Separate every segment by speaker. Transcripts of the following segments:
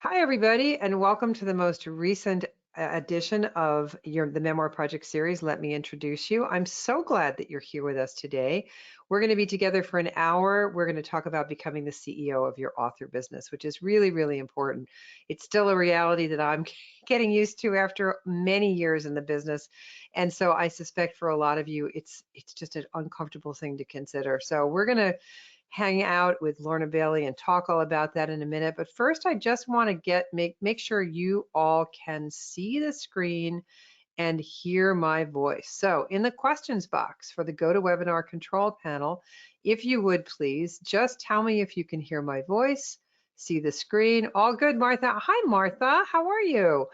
Speaker 1: Hi, everybody, and welcome to the most recent edition of the Memoir Project series. Let me introduce you. I'm so glad that you're here with us today. We're going to be together for an hour. We're going to talk about becoming the CEO of your author business, which is really, really important. It's still a reality that I'm getting used to after many years in the business, and so I suspect for a lot of you, it's just an uncomfortable thing to consider. So we're going to hang out with Lorna Bailey and talk all about that in a minute. But first, I just want to make sure you all can see the screen and hear my voice. So in the questions box for the GoToWebinar control panel, if you would please just tell me if you can hear my voice, see the screen. All good, Martha. Hi, Martha. How are you?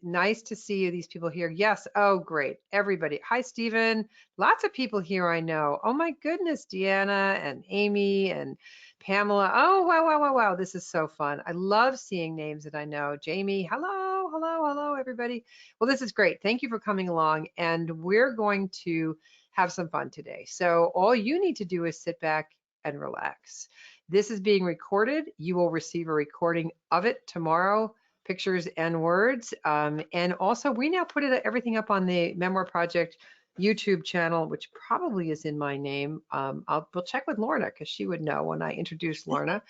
Speaker 1: Nice to see you, these people here. Yes. Oh, great. Everybody. Hi, Stephen. Lots of people here I know. Oh my goodness, Deanna and Amy and Pamela. Oh, wow, wow, wow, wow. This is so fun. I love seeing names that I know. Jamie, hello, hello, hello, everybody. Well, this is great. Thank you for coming along. And we're going to have some fun today. So all you need to do is sit back and relax. This is being recorded. You will receive a recording of it tomorrow, pictures and words. And also, we now put everything up on the Memoir Project YouTube channel, which probably is in my name. We'll check with Lorna because she would know when I introduce Lorna.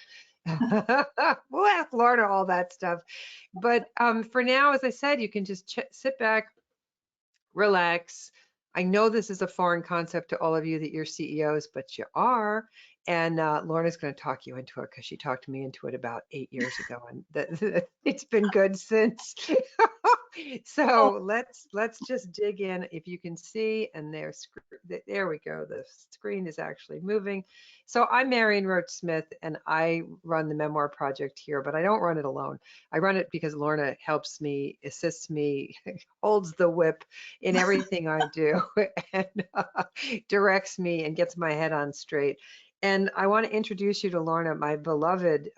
Speaker 1: We'll ask Lorna all that stuff. But for now, as I said, you can just sit back, relax. I know this is a foreign concept to all of you that you're CEOs, but you are. And Lorna's going to talk you into it because she talked me into it about 8 years ago, and it's been good since.
Speaker 2: Oh,
Speaker 1: So let's just dig in. If you can see, and there we go. The screen is actually moving. So I'm Marion Roach Smith, and I run the Memoir Project here, but I don't run it alone. I run it because Lorna helps me, assists me, holds the whip in everything I do, and directs me and gets my head on straight. And I want to introduce you to Lorna, my beloved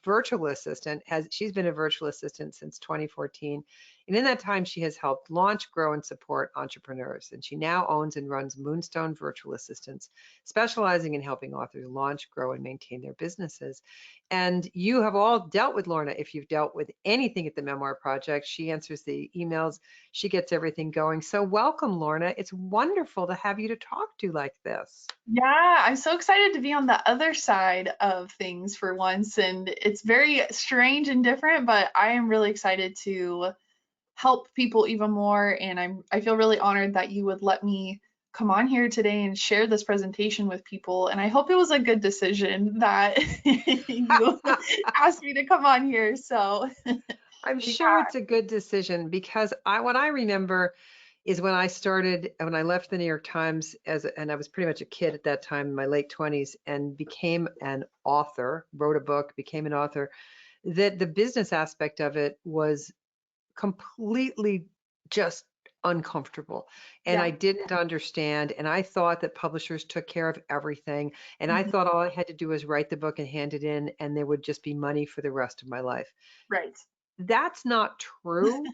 Speaker 1: virtual assistant. She's been a virtual assistant since 2014. And in that time, she has helped launch, grow, and support entrepreneurs. And she now owns and runs Moonstone Virtual Assistants, specializing in helping authors launch, grow, and maintain their businesses. And you have all dealt with Lorna if you've dealt with anything at the Memoir Project. She answers the emails, she gets everything going. So welcome, Lorna. It's wonderful to have you to talk to like this.
Speaker 2: yeah, I'm so excited to be on the other side of things for once. And it's very strange and different, but I am really excited to help people even more. And I feel really honored that you would let me come on here today and share this presentation with people. And I hope it was a good decision that you asked me to come on here. So,
Speaker 1: I'm
Speaker 2: yeah.
Speaker 1: sure it's a good decision because what I remember is when I left the New York Times and I was pretty much a kid at that time in my late 20s and became an author, wrote a book, became an author, that the business aspect of it was completely just uncomfortable. And
Speaker 2: Yeah.
Speaker 1: I didn't understand. And I thought that publishers took care of everything. And I
Speaker 2: Mhm.
Speaker 1: thought all I had to do was write the book and hand it in, and there would just be money for the rest of my life.
Speaker 2: Right.
Speaker 1: That's not true.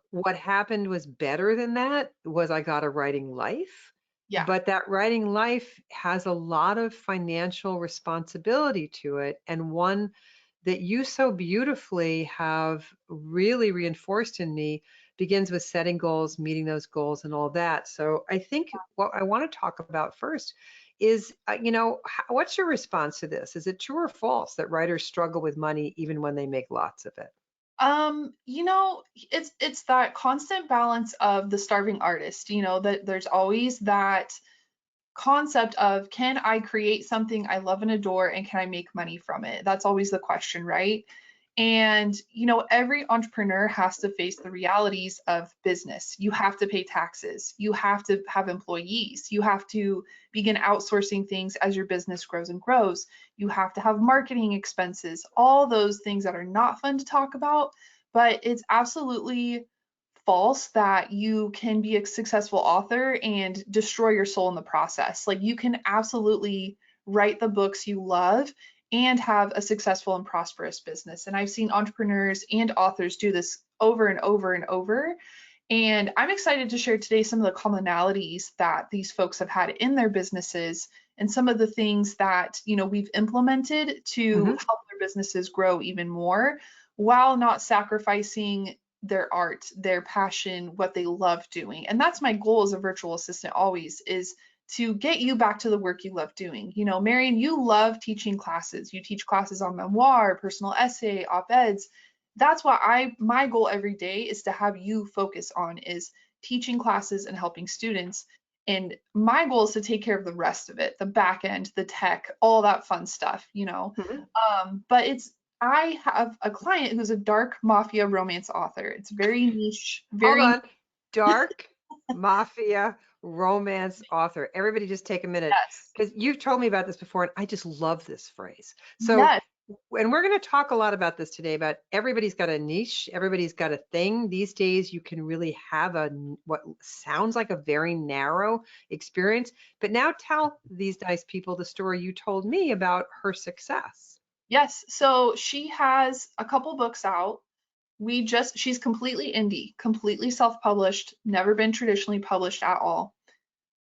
Speaker 1: What happened was better than that was I got a writing life,
Speaker 2: Yeah.
Speaker 1: but that writing life has a lot of financial responsibility to it, and one that you so beautifully have really reinforced in me begins with setting goals, meeting those goals, and all that. So I think what I want to talk about first is, what's your response to this? Is it true or false that writers struggle with money even when they make lots of it?
Speaker 2: It's that constant balance of the starving artist, that there's always that concept of can I create something I love and adore and can I make money from it? That's always the question, right? And every entrepreneur has to face the realities of business. You have to pay taxes. You have to have employees. You have to begin outsourcing things as your business grows and grows. You have to have marketing expenses, all those things that are not fun to talk about, but it's absolutely false that you can be a successful author and destroy your soul in the process. Like you can absolutely write the books you love and have a successful and prosperous business. And I've seen entrepreneurs and authors do this over and over and over. And I'm excited to share today some of the commonalities that these folks have had in their businesses and some of the things that, we've implemented to
Speaker 1: Mhm.
Speaker 2: help their businesses grow even more while not sacrificing their art, their passion, what they love doing. And that's my goal as a virtual assistant always, is to get you back to the work you love doing. You know, Marion, you love teaching classes. You teach classes on memoir, personal essay, op-eds. That's what my goal every day is to have you focus on, is teaching classes and helping students. And my goal is to take care of the rest of it, the back end, the tech, all that fun stuff, you know.
Speaker 1: Mhm.
Speaker 2: But I have a client who's a dark mafia romance author. It's very niche,
Speaker 1: Hold
Speaker 2: very
Speaker 1: on. Dark mafia romance author. Everybody just take a minute
Speaker 2: yes,
Speaker 1: because you've told me about this before and I just love this phrase. So,
Speaker 2: yes,
Speaker 1: and we're going to talk a lot about this today, about everybody's got a niche, everybody's got a thing. These days you can really have what sounds like a very narrow experience. But now tell these nice people the story you told me about her success.
Speaker 2: yes. So she has a couple books out. She's completely indie, completely self-published, never been traditionally published at all.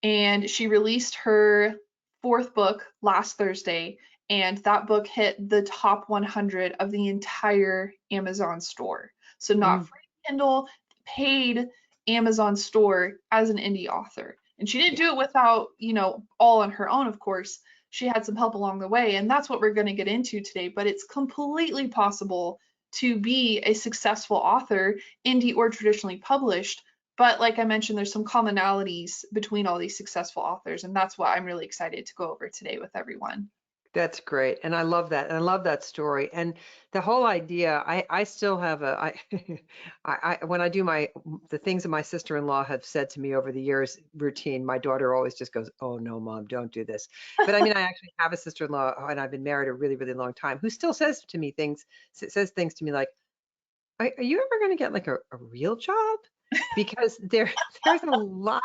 Speaker 2: And she released her fourth book last Thursday, and that book hit the top 100 of the entire Amazon store. So not
Speaker 1: Mm,
Speaker 2: free Kindle, paid Amazon store as an indie author. And she didn't
Speaker 1: yeah.
Speaker 2: do it without, you know, all on her own, of course. She had some help along the way, and that's what we're going to get into today. But it's completely possible to be a successful author, indie or traditionally published. But like I mentioned, there's some commonalities between all these successful authors, and that's what I'm really excited to go over today with everyone.
Speaker 1: That's great. And I love that. And I love that story. And the whole idea, I still have when I do the things that my sister-in-law have said to me over the years, routine, my daughter always just goes, "Oh no, mom, don't do this." But I mean, I actually have a sister-in-law and I've been married a really, really long time who still says to me says things to me like, are you ever going to get like a real job? Because there's a lot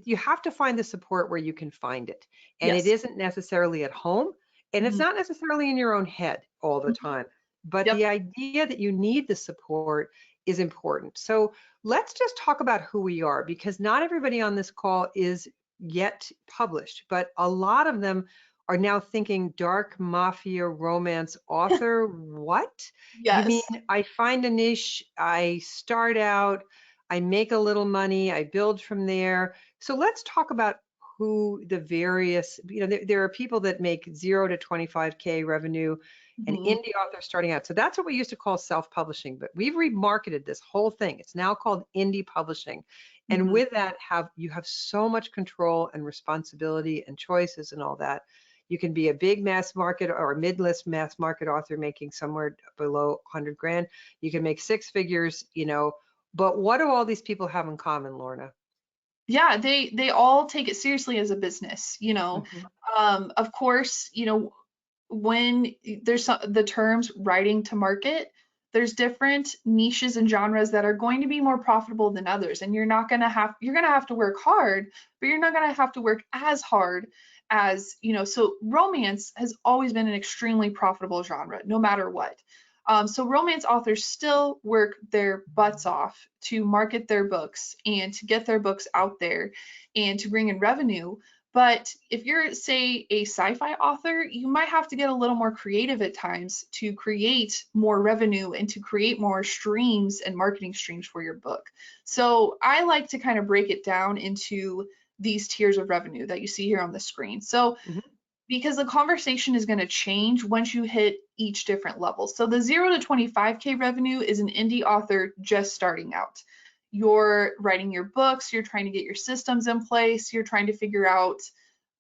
Speaker 1: you have to find the support where you can find it. And it
Speaker 2: Yes.
Speaker 1: isn't necessarily at home and it's
Speaker 2: Mhm.
Speaker 1: not necessarily in your own head all the
Speaker 2: Mhm.
Speaker 1: time. But
Speaker 2: Yep.
Speaker 1: the idea that you need the support is important. So let's just talk about who we are because not everybody on this call is yet published, but a lot of them are now thinking dark mafia romance author. What? You mean
Speaker 2: Yes.
Speaker 1: I find a niche, I start out, I make a little money, I build from there. So let's talk about who the various, there are people that make 0 to 25K revenue and
Speaker 2: Mhm.
Speaker 1: indie authors starting out. So that's what we used to call self-publishing, but we've remarketed this whole thing. It's now called indie publishing. And
Speaker 2: Mhm.
Speaker 1: with that, you have so much control and responsibility and choices and all that. You can be a big mass market or a mid-list mass market author making somewhere below 100 grand. You can make six figures, but what do all these people have in common, Lorna?
Speaker 2: Yeah, they all take it seriously as a business, you know.
Speaker 1: Mhm.
Speaker 2: Of course, you know, when the terms writing to market, there's different niches and genres that are going to be more profitable than others, and you're gonna have to work hard, but you're not gonna have to work as hard as, you know. So romance has always been an extremely profitable genre, no matter what. So romance authors still work their butts off to market their books and to get their books out there and to bring in revenue. But if you're, say, a sci-fi author, you might have to get a little more creative at times to create more revenue and to create more streams and marketing streams for your book. So I like to kind of break it down into these tiers of revenue that you see here on the screen. So
Speaker 1: Mhm.
Speaker 2: because the conversation is going to change once you hit each different level. So the 0 to 25K revenue is an indie author just starting out. You're writing your books, you're trying to get your systems in place, you're trying to figure out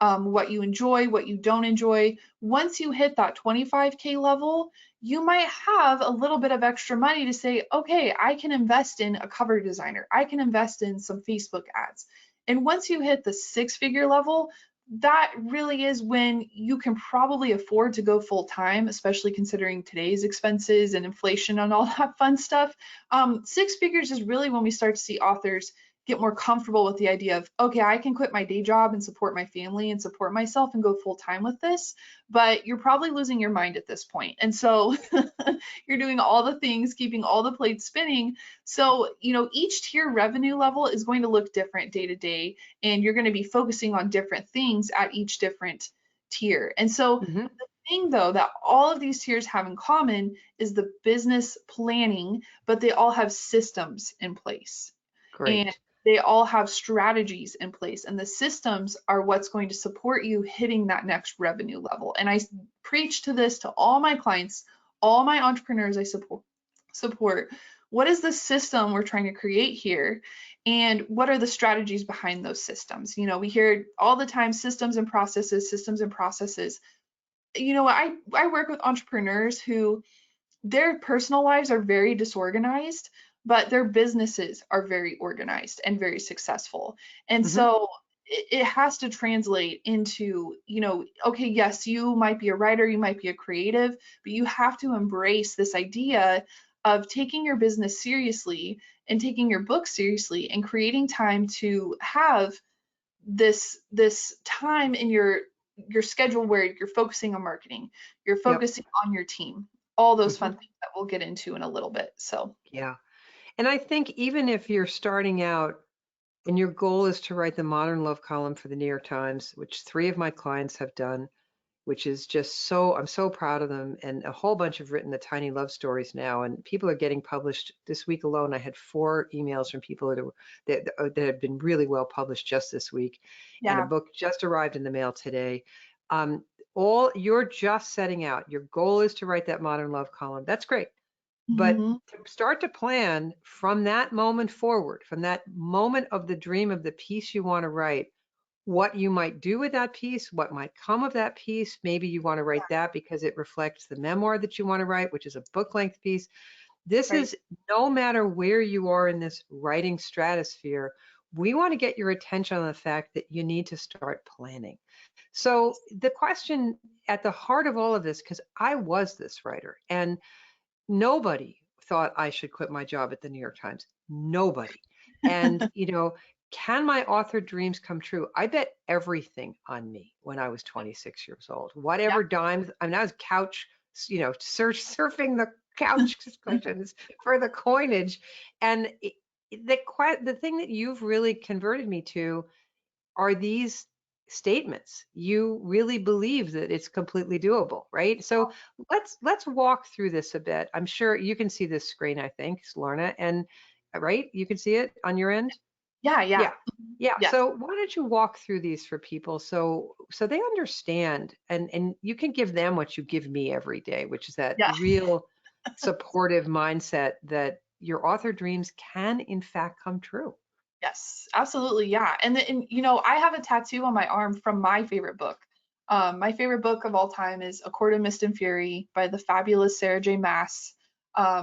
Speaker 2: what you enjoy, what you don't enjoy. Once you hit that 25K level, you might have a little bit of extra money to say, okay, I can invest in a cover designer, I can invest in some Facebook ads. And once you hit the six-figure level, that really is when you can probably afford to go full time, especially considering today's expenses and inflation and all that fun stuff. Six figures is really when we start to see authors get more comfortable with the idea of, okay, I can quit my day job and support my family and support myself and go full time with this, but you're probably losing your mind at this point. And so you're doing all the things, keeping all the plates spinning. So, you know, each tier revenue level is going to look different day to day, and you're going to be focusing on different things at each different tier. And so
Speaker 1: Mhm.
Speaker 2: thing though that all of these tiers have in common is the business planning, but they all have systems in place. And
Speaker 1: Great.
Speaker 2: they all have strategies in place, and the systems are what's going to support you hitting that next revenue level. And I preach to this to all my clients, all my entrepreneurs I support. What is the system we're trying to create here? And what are the strategies behind those systems? We hear all the time systems and processes, systems and processes. I work with entrepreneurs who their personal lives are very disorganized, but their businesses are very organized and very successful. And
Speaker 1: Hmm.
Speaker 2: so it has to translate into, okay, yes, you might be a writer, you might be a creative, but you have to embrace this idea of taking your business seriously and taking your book seriously and creating time to have this time in your schedule where you're focusing on marketing, you're
Speaker 1: Yep.
Speaker 2: focusing on your team, all those
Speaker 1: Hmm.
Speaker 2: fun things that we'll get into in a little bit. So
Speaker 1: Yeah. And I think even if you're starting out and your goal is to write the modern love column for the New York Times, which three of my clients have done, which is just so, I'm so proud of them. And a whole bunch have written the tiny love stories now, and people are getting published. This week alone, I had 4 emails from people that have been really well published just this week, and a
Speaker 2: yeah.
Speaker 1: book just arrived in the mail today. Um, all you're just setting out. Your goal is to write that modern love column. That's great. But
Speaker 2: Hmm.
Speaker 1: to start to plan from that moment forward, from that moment of the dream of the piece you want to write, what you might do with that piece, what might come of that piece. Maybe you want to write that because it reflects the memoir that you want to write, which is a book length piece. This
Speaker 2: Right.
Speaker 1: is no matter where you are in this writing stratosphere, we want to get your attention on the fact that you need to start planning. So, the question at the heart of all of this, because I was this writer and nobody thought I should quit my job at the New York Times. Nobody. And, can my author dreams come true? I bet everything on me when I was 26 years old.
Speaker 2: Yeah.
Speaker 1: Whatever dimes, I mean, I was couch, surfing the couch cushions for the coinage. And the thing that you've really converted me to are these statements. You really believe that it's completely doable, right? So let's walk through this a bit. I'm sure you can see this screen, I think, Lorna, and right, you can see it on your end.
Speaker 2: Yeah. Yeah.
Speaker 1: Yeah. Yeah.
Speaker 2: Yes.
Speaker 1: So why don't you walk through these for people so they understand, and you can give them what you give me every day, which is that
Speaker 2: Yeah.
Speaker 1: real supportive mindset that your author dreams can in fact come true.
Speaker 2: Yes, absolutely. Yeah. And I have a tattoo on my arm from my favorite book. My favorite book of all time is A Court of Mist and Fury by the fabulous Sarah J. Maas.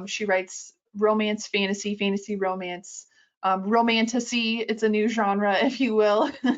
Speaker 2: She writes romance, fantasy romance, romantasy. It's a new genre, if you will,
Speaker 1: Yeah,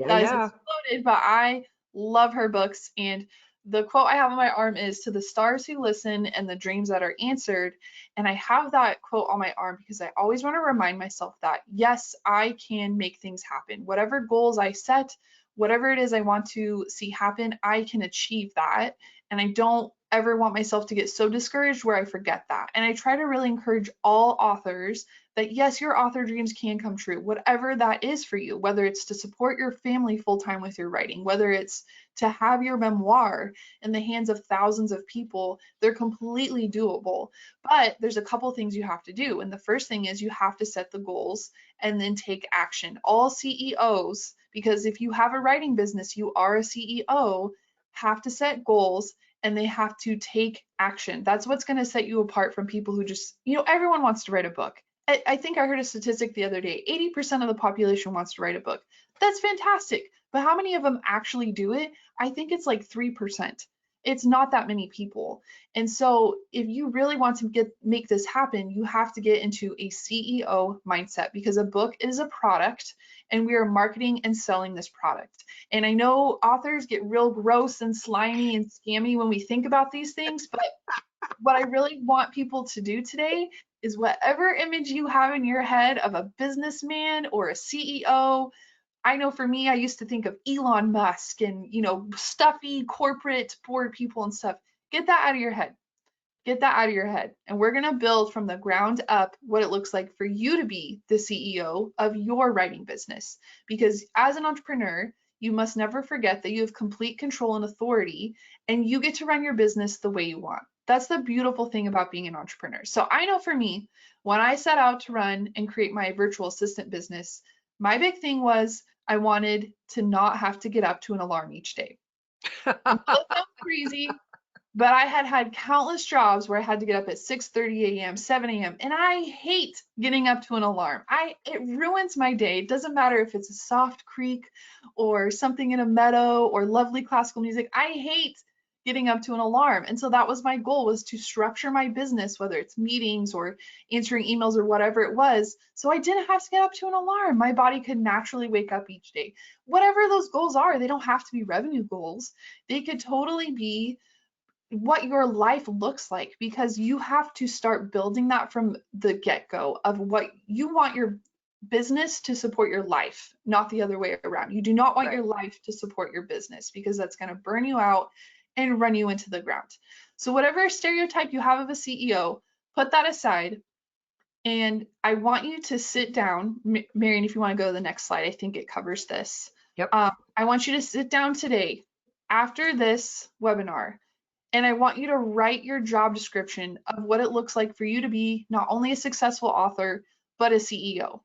Speaker 2: that has
Speaker 1: yeah.
Speaker 2: exploded, but I love her books. And the quote I have on my arm is to the stars who listen and the dreams that are answered. And I have that quote on my arm because I always want to remind myself that, yes, I can make things happen. Whatever goals I set, whatever it is I want to see happen, I can achieve that. And I don't ever want myself to get so discouraged where I forget that. And I try to really encourage all authors that, yes, your author dreams can come true, whatever that is for you, whether it's to support your family full time with your writing, whether it's to have your memoir in the hands of thousands of people, they're completely doable. But there's a couple things you have to do. And the first thing is you have to set the goals and then take action. All CEOs, because if you have a writing business, you are a CEO, have to set goals and they have to take action. That's what's going to set you apart from people who just, everyone wants to write a book. I think I heard a statistic the other day 80% of the population wants to write a book. That's fantastic. But how many of them actually do it? I think it's like 3%. It's not that many people. And so if you really want to make this happen, you have to get into a CEO mindset because a book is a product and we are marketing and selling this product. And I know authors get real gross and slimy and scammy when we think about these things, but what I really want people to do today is whatever image you have in your head of a businessman or a CEO. I know for me, I used to think of Elon Musk and, stuffy corporate board people and stuff. Get that out of your head. Get that out of your head. And we're going to build from the ground up what it looks like for you to be the CEO of your writing business. Because as an entrepreneur, you must never forget that you have complete control and authority, and you get to run your business the way you want. That's the beautiful thing about being an entrepreneur. So I know for me, when I set out to run and create my virtual assistant business, my big thing was I wanted to not have to get up to an alarm each day. I know that sounds crazy, but I had had countless jobs where I had to get up at 6:30 a.m., 7 a.m., and I hate getting up to an alarm. It ruins my day. It doesn't matter if it's a soft creak or something in a meadow or lovely classical music. I hate getting up to an alarm. And so that was my goal, was to structure my business, whether it's meetings or answering emails or whatever it was, so I didn't have to get up to an alarm. My body could naturally wake up each day. Whatever those goals are, they don't have to be revenue goals. They could totally be what your life looks like, because you have to start building that from the get-go of what you want your business to support your life, not the other way around. You do not want
Speaker 1: Right.
Speaker 2: your life to support your business, because that's going to burn you out and run you into the ground. So whatever stereotype you have of a CEO, put that aside. And I want you to sit down. Marion, if you want to go to the next slide, I think it covers this.
Speaker 1: Yep.
Speaker 2: I want you to sit down today after this webinar, and I want you to write your job description of what it looks like for you to be not only a successful author, but a CEO.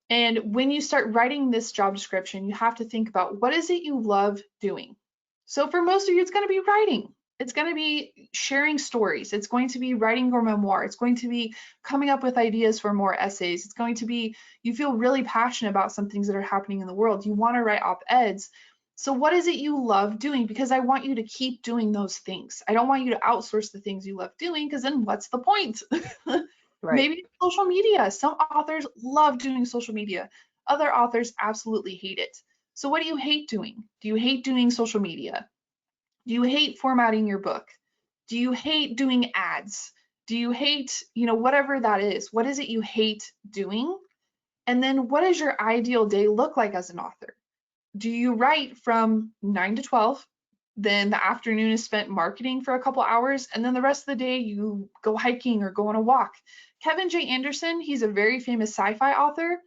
Speaker 2: And when you start writing this job description, you have to think about, what is it you love doing? So for most of you, it's going to be writing. It's going to be sharing stories. It's going to be writing your memoir. It's going to be coming up with ideas for more essays. It's going to be, you feel really passionate about some things that are happening in the world. You want to write op-eds. So what is it you love doing? Because I want you to keep doing those things. I don't want you to outsource the things you love doing, because then what's the point?
Speaker 1: Right.
Speaker 2: Maybe social media. Some authors love doing social media. Other authors absolutely hate it. So what do you hate doing? Do you hate doing social media? Do you hate formatting your book? Do you hate doing ads? Do you hate, whatever that is? What is it you hate doing? And then what does your ideal day look like as an author? Do you write from 9 to 12? Then the afternoon is spent marketing for a couple hours, and then the rest of the day you go hiking or go on a walk. Kevin J. Anderson, he's a very famous sci-fi author.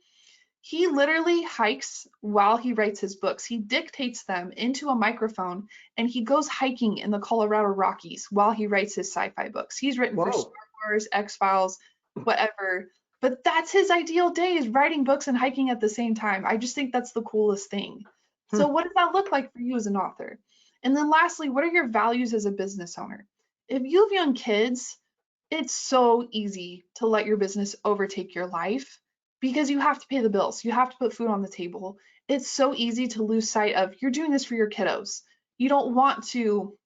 Speaker 2: He literally hikes while he writes his books. He dictates them into a microphone, and he goes hiking in the Colorado Rockies while he writes his sci-fi books. He's written for Star
Speaker 1: Whoa.
Speaker 2: Wars, X-Files, whatever. But that's his ideal day, is writing books and hiking at the same time. I just think that's the coolest thing. So what does that look like for you as an author? And then lastly, what are your values as a business owner? If you have young kids, it's so easy to let your business overtake your life, because you have to pay the bills. You have to put food on the table. It's so easy to lose sight of, you're doing this for your kiddos. You don't want to,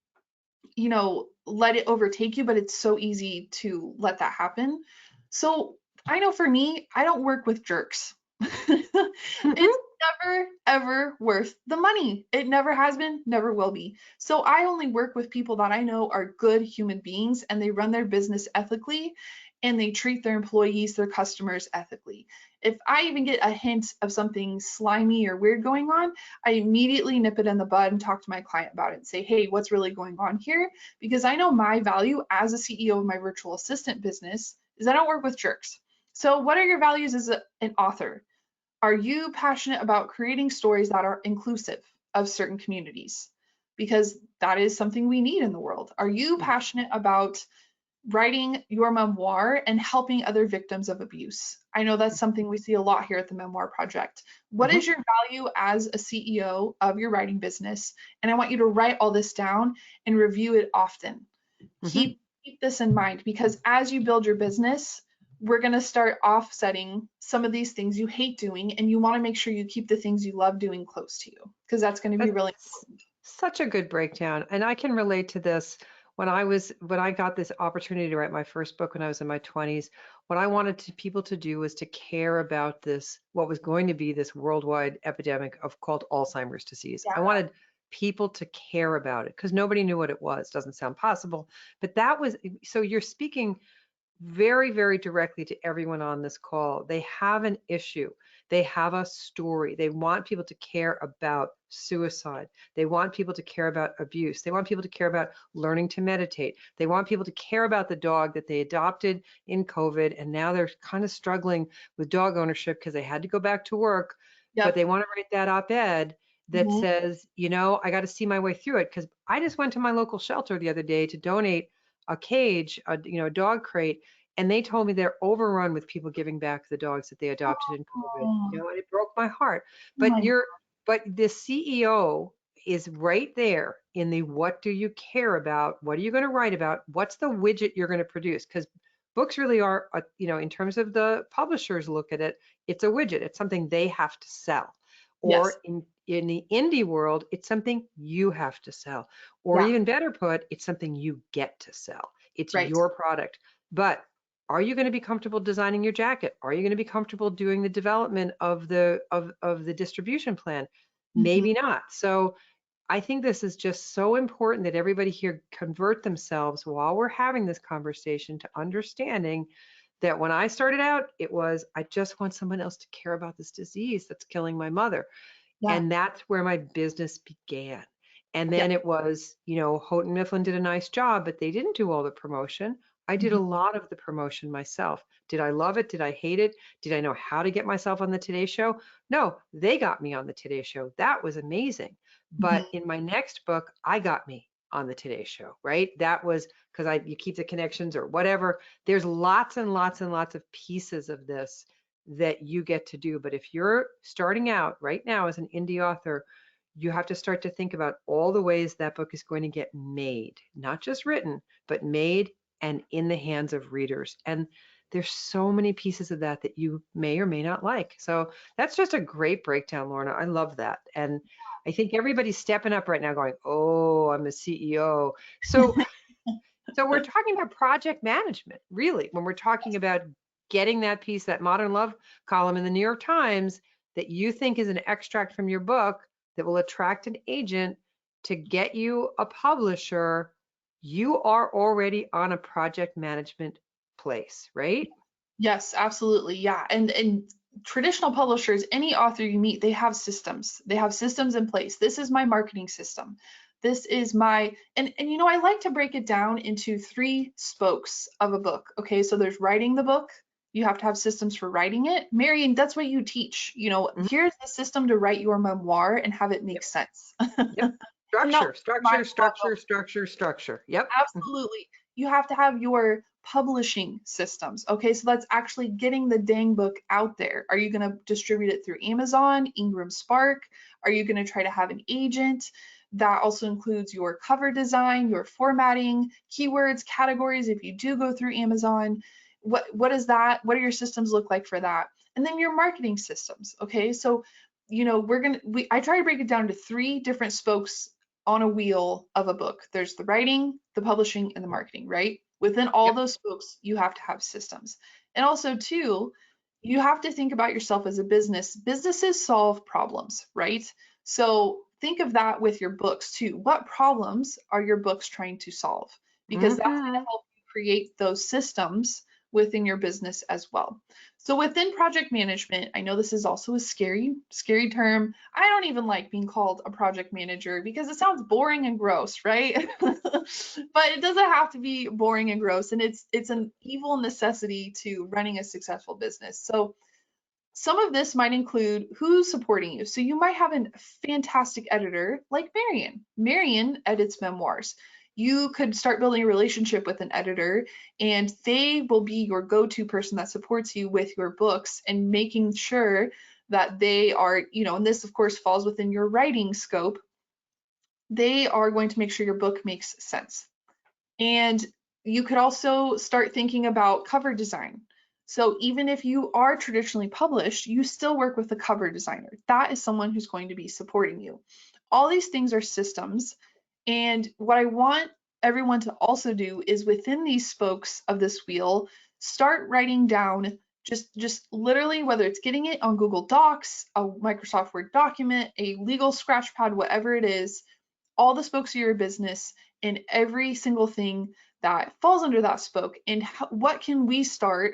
Speaker 2: let it overtake you, but it's so easy to let that happen. So I know for me, I don't work with jerks. It's never, ever worth the money. It never has been, never will be. So I only work with people that I know are good human beings, and they run their business ethically, and they treat their employees, their customers ethically. If I even get a hint of something slimy or weird going on, I immediately nip it in the bud and talk to my client about it and say, hey, what's really going on here? Because I know my value as a CEO of my virtual assistant business is I don't work with jerks. So what are your values as an author? Are you passionate about creating stories that are inclusive of certain communities? Because that is something we need in the world. Are you passionate about writing your memoir and helping other victims of abuse? I know that's something we see a lot here at the Memoir Project. What
Speaker 1: Mhm.
Speaker 2: is your value as a CEO of your writing business? And I want you to write all this down and review it often.
Speaker 1: Mhm.
Speaker 2: Keep this in mind, because as you build your business, we're going to start offsetting some of these things you hate doing, and you want to make sure you keep the things you love doing close to you, because that's going to be really
Speaker 1: That's
Speaker 2: important.
Speaker 1: such a good breakdown. And I can relate to this. When I got this opportunity to write my first book when I was in my 20s, what I wanted people to do was to care about this, what was going to be this worldwide epidemic of called Alzheimer's disease.
Speaker 2: Yeah.
Speaker 1: I wanted people to care about it because nobody knew what it was. Doesn't sound possible, but that was, so you're speaking very, very directly to everyone on this call. They have an issue. They have a story. They want people to care about suicide. They want people to care about abuse. They want people to care about learning to meditate. They want people to care about the dog that they adopted in COVID, and now they're kind of struggling with dog ownership because they had to go back to work, but
Speaker 2: Yep.
Speaker 1: they want to write that op-ed that
Speaker 2: Mhm.
Speaker 1: says, you know, I got to see my way through it. Because I just went to my local shelter the other day to donate a cage, a dog crate, and they told me they're overrun with people giving back the dogs that they adopted in COVID.
Speaker 2: Oh,
Speaker 1: You know, and it broke my heart.
Speaker 2: oh
Speaker 1: But
Speaker 2: my God.
Speaker 1: but the CEO is right there in the what do you care about? What are you going to write about? What's the widget you're going to produce? Because books really are, in terms of the publishers look at it, it's a widget. It's something they have to sell.
Speaker 2: Yes.
Speaker 1: Or in the indie world, it's something you have to sell. Or
Speaker 2: Yeah.
Speaker 1: even better put, it's something you get to sell. It's
Speaker 2: Right.
Speaker 1: your product. But are you going to be comfortable designing your jacket? Are you going to be comfortable doing the development of the distribution plan?
Speaker 2: Mhm.
Speaker 1: Maybe not. So I think this is just so important that everybody here convert themselves while we're having this conversation to understanding that when I started out, it was, I just want someone else to care about this disease that's killing my mother.
Speaker 2: Yeah.
Speaker 1: And that's where my business began. And
Speaker 2: Yeah.
Speaker 1: then it was, Houghton Mifflin did a nice job, but they didn't do all the promotion. I did a
Speaker 2: Mhm.
Speaker 1: lot of the promotion myself. Did I love it? Did I hate it? Did I know how to get myself on the Today Show? No, they got me on the Today Show. That was amazing.
Speaker 2: Mhm.
Speaker 1: But in my next book, I got me on the Today Show, right? That was because you keep the connections or whatever. There's lots and lots and lots of pieces of this that you get to do. But if you're starting out right now as an indie author, you have to start to think about all the ways that book is going to get made, not just written, but made and in the hands of readers. And there's so many pieces of that that you may or may not like. So that's just a great breakdown, Lorna. I love that. And I think everybody's stepping up right now going, oh, I'm a CEO. So we're talking about project management, really, when we're talking about getting that piece, that modern love column in the New York Times that you think is an extract from your book that will attract an agent to get you a publisher. You are already on a project management place, right?
Speaker 2: Yes, absolutely. Yeah. And traditional publishers, any author you meet, they have systems. They have systems in place. This is my marketing system. This is my and I like to break it down into three spokes of a book. Okay, so there's writing the book. You have to have systems for writing it. Marion, that's what you teach.
Speaker 1: Mhm.
Speaker 2: Here's the system to write your memoir and have it make
Speaker 1: Yep.
Speaker 2: sense.
Speaker 1: Yep.
Speaker 2: And that
Speaker 1: Structure,
Speaker 2: was my
Speaker 1: structure,
Speaker 2: struggle.
Speaker 1: structure, structure, structure. Yep. Mhm.
Speaker 2: Absolutely. You have to have your publishing systems. Okay, so that's actually getting the dang book out there. Are you going to distribute it through Amazon, Ingram Spark? Are you going to try to have an agent? That also includes your cover design, your formatting, keywords, categories. If you do go through Amazon, what is that? What do your systems look like for that? And then your marketing systems. Okay, so I try to break it down to three different spokes on a wheel of a book. There's the writing, the publishing, and the marketing, right? Within all
Speaker 1: Yep.
Speaker 2: those spokes, you have to have systems. And also, too, you have to think about yourself as a business. Businesses solve problems, right? So think of that with your books too. What problems are your books trying to solve? Because that's going to
Speaker 1: Hmm.
Speaker 2: help you create those systems within your business as well. So within project management, I know this is also a scary term. I don't even like being called a project manager because it sounds boring and gross, right? But it doesn't have to be boring and gross, and it's an evil necessity to running a successful business. So some of this might include who's supporting you. So you might have a fantastic editor like Marion. Marion edits memoirs. You could start building a relationship with an editor, and they will be your go to person that supports you with your books and making sure that they are, and this, of course, falls within your writing scope. They are going to make sure your book makes sense. And you could also start thinking about cover design. So even if you are traditionally published, you still work with a cover designer. That is someone who's going to be supporting you. All these things are systems. And what I want everyone to also do is within these spokes of this wheel, start writing down just literally whether it's getting it on Google Docs, a Microsoft Word document, a legal scratch pad, whatever it is, all the spokes of your business and every single thing that falls under that spoke and what can we start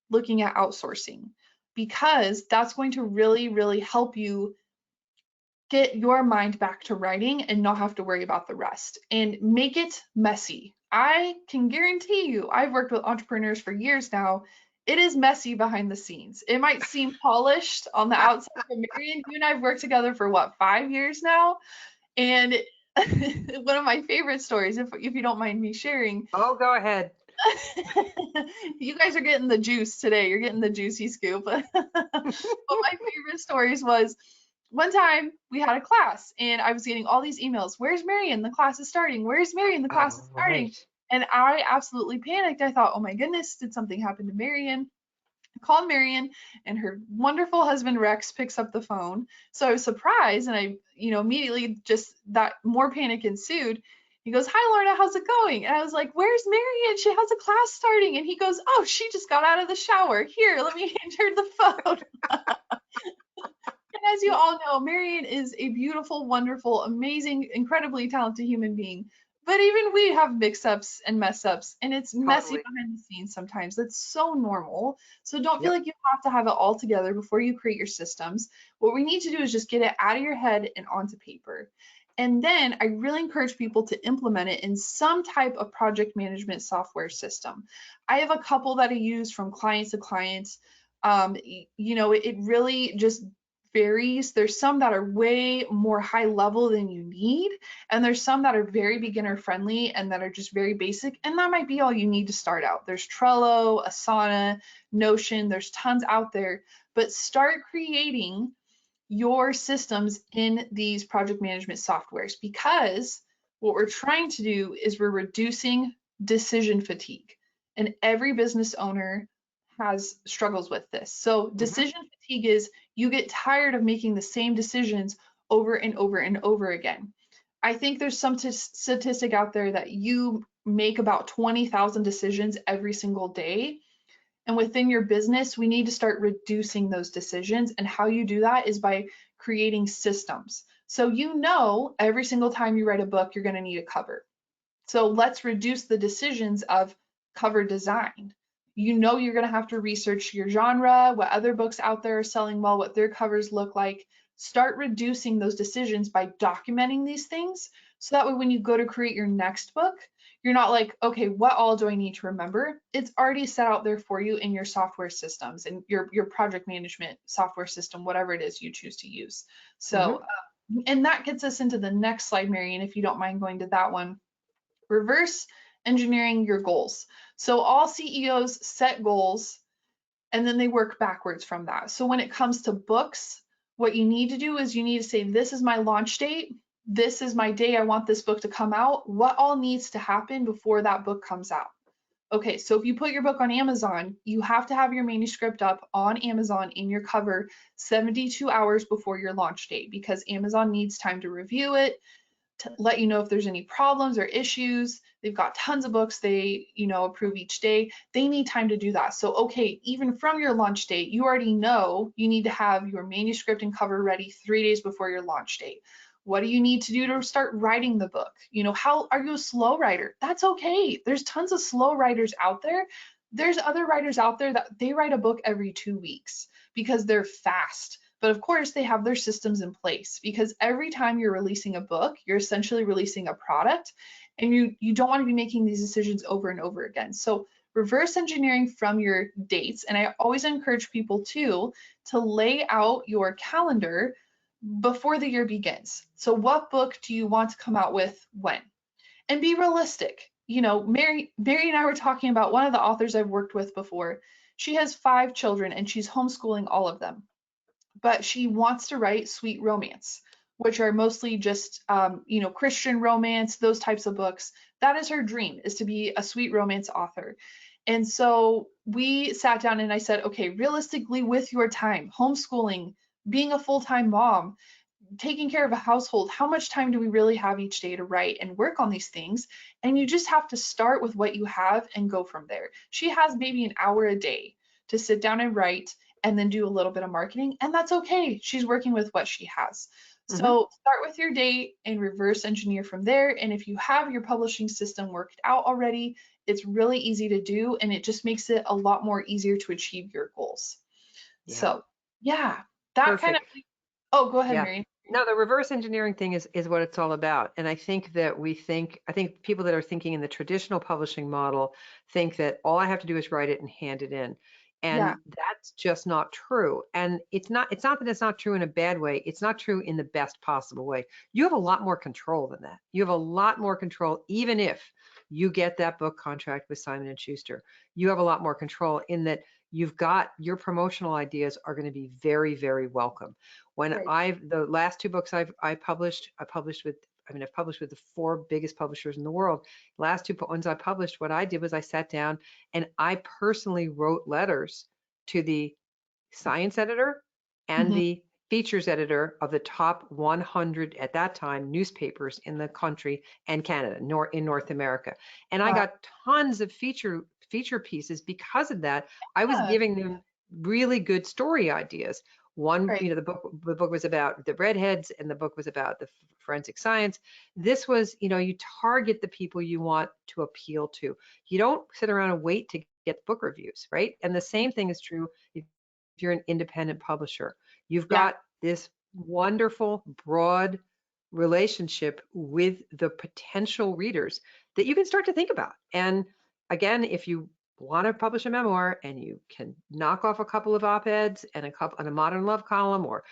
Speaker 2: looking at outsourcing, because that's going to really help you get your mind back to writing and not have to worry about the rest and make it messy. I can guarantee you, I've worked with entrepreneurs for years now, It is messy behind the scenes. It might seem polished on the outside, but Marion, you and I have worked together for what, 5 years now? And one of my favorite stories, if you don't mind me sharing,
Speaker 1: Oh, go ahead.
Speaker 2: you guys are getting the juice today. You're getting the juicy scoop. But my favorite stories was one time we had a class and I was getting all these emails. Where's Marion? The class is starting. Where's Marion? The class is
Speaker 1: Oh,
Speaker 2: starting.
Speaker 1: right.
Speaker 2: And I absolutely panicked. I thought, oh my goodness, did something happen to Marion? Called Marion and her wonderful husband Rex picks up the phone. So I was surprised and I, immediately just that more panic ensued. He goes, "Hi Lorna, how's it going?" And I was like, "Where's Marion? She has a class starting." And he goes, "Oh, she just got out of the shower. Here, let me hand her the phone." And as you all know, Marion is a beautiful, wonderful, amazing, incredibly talented human being. But even we have mix ups and mess ups, and it's messy
Speaker 1: Totally.
Speaker 2: behind the scenes sometimes. That's so normal. So don't feel
Speaker 1: Yep.
Speaker 2: like you have to have it all together before you create your systems. What we need to do is just get it out of your head and onto paper. And then I really encourage people to implement it in some type of project management software system. I have a couple that I use from clients to clients. It really just varies. There's some that are way more high level than you need, and there's some that are very beginner friendly and that are just very basic, and that might be all you need to start out. There's Trello, Asana, Notion, there's tons out there, but start creating your systems in these project management softwares because what we're trying to do is we're reducing decision fatigue. And every business owner has struggles with this. So
Speaker 1: Hmm.
Speaker 2: decision fatigue is you get tired of making the same decisions over and over and over again. I think there's some statistic out there that you make about 20,000 decisions every single day. And within your business, we need to start reducing those decisions. And how you do that is by creating systems. So every single time you write a book, you're going to need a cover. So let's reduce the decisions of cover design. You're going to have to research your genre, what other books out there are selling well, what their covers look like. Start reducing those decisions by documenting these things. So that way, when you go to create your next book, you're not like, okay, what all do I need to remember? It's already set out there for you in your software systems and your project management software system, whatever it is you choose to use. So,
Speaker 1: Hmm.
Speaker 2: and that gets us into the next slide, Marion, if you don't mind going to that one. Reverse engineering your goals. So all CEOs set goals and then they work backwards from that. So when it comes to books, what you need to do is you need to say, this is my launch date. This is my day I want this book to come out. What all needs to happen before that book comes out? Okay, so if you put your book on Amazon, you have to have your manuscript up on Amazon in your cover 72 hours before your launch date because Amazon needs time to review it, to let you know if there's any problems or issues. They've got tons of books they, approve each day. They need time to do that. So, okay, even from your launch date, you already know you need to have your manuscript and cover ready 3 days before your launch date. What do you need to do to start writing the book? How are you a slow writer? That's okay. There's tons of slow writers out there. There's other writers out there that they write a book every 2 weeks because they're fast. But of course, they have their systems in place because every time you're releasing a book, you're essentially releasing a product, and you don't want to be making these decisions over and over again. So reverse engineering from your dates, and I always encourage people to lay out your calendar before the year begins. So what book do you want to come out with when? And be realistic. Mary and I were talking about one of the authors I've worked with before. She has 5 children and she's homeschooling all of them, but she wants to write sweet romance, which are mostly just, Christian romance, those types of books. That is her dream, is to be a sweet romance author. And so we sat down and I said, okay, realistically, with your time, homeschooling, being a full-time mom, taking care of a household, how much time do we really have each day to write and work on these things? And you just have to start with what you have and go from there. She has maybe an hour a day to sit down and write and then do a little bit of marketing, and that's okay. She's working with what she has.
Speaker 1: Hmm.
Speaker 2: So start with your date and reverse engineer from there. And if you have your publishing system worked out already, it's really easy to do and it just makes it a lot more easier to achieve your goals.
Speaker 1: Yeah.
Speaker 2: So yeah, that kind of,
Speaker 1: Perfect.
Speaker 2: oh, go ahead,
Speaker 1: Yeah.
Speaker 2: Mary.
Speaker 1: No, the reverse engineering thing is what it's all about. And I think people that are thinking in the traditional publishing model think that all I have to do is write it and hand it in. And
Speaker 2: Yeah,
Speaker 1: that's just not true. And it's not that it's not true in a bad way. It's not true in the best possible way. You have a lot more control than that. You have a lot more control, even if you get that book contract with Simon and Schuster. You have a lot more control in that you've got your promotional ideas are going to be very, very welcome. When
Speaker 2: right.
Speaker 1: the last two books I published, I've published with the four biggest publishers in the world. Last two ones I published, what I did was I sat down and I personally wrote letters to the science editor and
Speaker 2: Hmm.
Speaker 1: the features editor of the top 100 at that time newspapers in the country and Canada, in North America. And I
Speaker 2: Wow.
Speaker 1: got tons of feature pieces because of that. I was
Speaker 2: Yeah,
Speaker 1: giving them really good story ideas. One,
Speaker 2: right.
Speaker 1: the book was about the redheads and the book was about the forensic science. This was, you target the people you want to appeal to. You don't sit around and wait to get book reviews, right? And the same thing is true if you're an independent publisher. You've
Speaker 2: Yeah.
Speaker 1: got this wonderful, broad relationship with the potential readers that you can start to think about. And again, if you want to publish a memoir and you can knock off a couple of op-eds and a couple on a modern love column or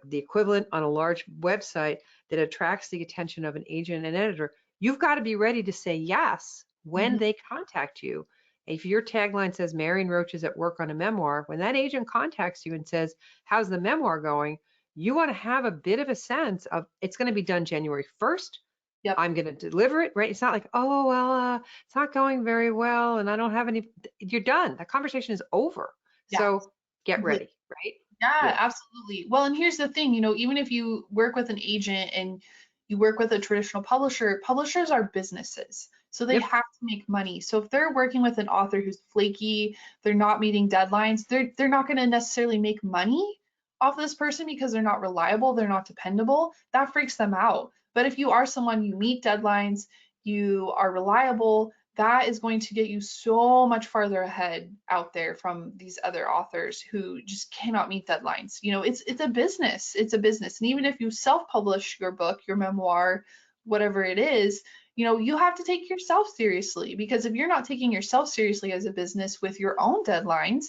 Speaker 1: the equivalent on a large website that attracts the attention of an agent and editor, you've got to be ready to say yes when
Speaker 2: Hmm.
Speaker 1: they contact you. If your tagline says Marion Roach is at work on a memoir, when that agent contacts you and says, how's the memoir going? You want to have a bit of a sense of it's going to be done January 1st.
Speaker 2: Yep.
Speaker 1: I'm going to deliver it, right? It's not like, oh, well, it's not going very well and I don't have any. You're done. That conversation is over.
Speaker 2: Yeah.
Speaker 1: So get
Speaker 2: Completely.
Speaker 1: ready, right?
Speaker 2: Yeah,
Speaker 1: Yeah.
Speaker 2: absolutely. Well, and here's the thing, even if you work with an agent and you work with a traditional publisher, publishers are businesses. So they
Speaker 1: Yep.
Speaker 2: have to make money. So if they're working with an author who's flaky, they're not meeting deadlines, they're not going to necessarily make money off this person because they're not reliable, they're not dependable. That freaks them out. But if you are someone you meet deadlines, you are reliable, that is going to get you so much farther ahead out there from these other authors who just cannot meet deadlines. It's a business. It's a business. And even if you self-publish your book, your memoir, whatever it is, you have to take yourself seriously, because if you're not taking yourself seriously as a business with your own deadlines,